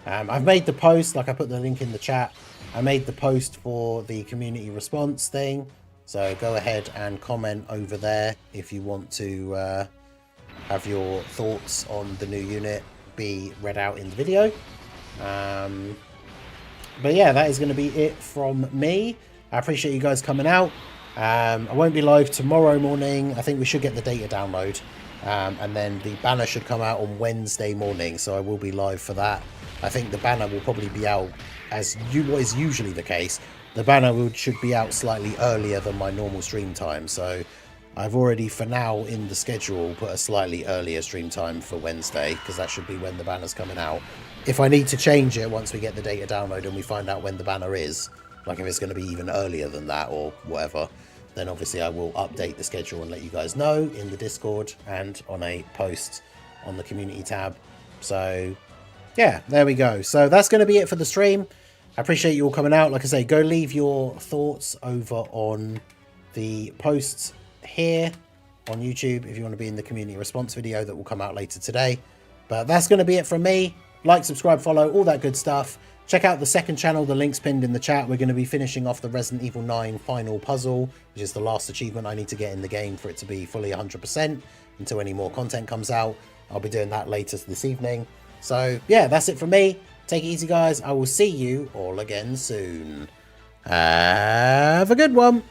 I've made the post, like I put the link in the chat. I made the post for the community response thing. So go ahead and comment over there if you want to have your thoughts on the new unit be read out in the video. But yeah, that is going to be it from me. I appreciate you guys coming out. I won't be live tomorrow morning. I think we should get the data download. And then the banner should come out on Wednesday morning. So I will be live for that. I think the banner will probably be out as what is usually the case. The banner should be out slightly earlier than my normal stream time. So I've already, for now, in the schedule, put a slightly earlier stream time for Wednesday. Because that should be when the banner's coming out. If I need to change it once we get the data download and we find out when the banner is, like if it's going to be even earlier than that or whatever, then obviously I will update the schedule and let you guys know in the Discord and on a post on the community tab. So yeah, there we go. So that's going to be it for the stream. I appreciate you all coming out. Like I say, go leave your thoughts over on the posts here on YouTube if you want to be in the community response video that will come out later today. But that's going to be it from me. Like, subscribe, follow, all that good stuff. Check out the second channel, the link's pinned in the chat. We're going to be finishing off the Resident Evil 9 final puzzle, which is the last achievement I need to get in the game for it to be fully 100% until any more content comes out. I'll be doing that later this evening. So yeah, that's it from me. Take it easy, guys. I will see you all again soon. Have a good one.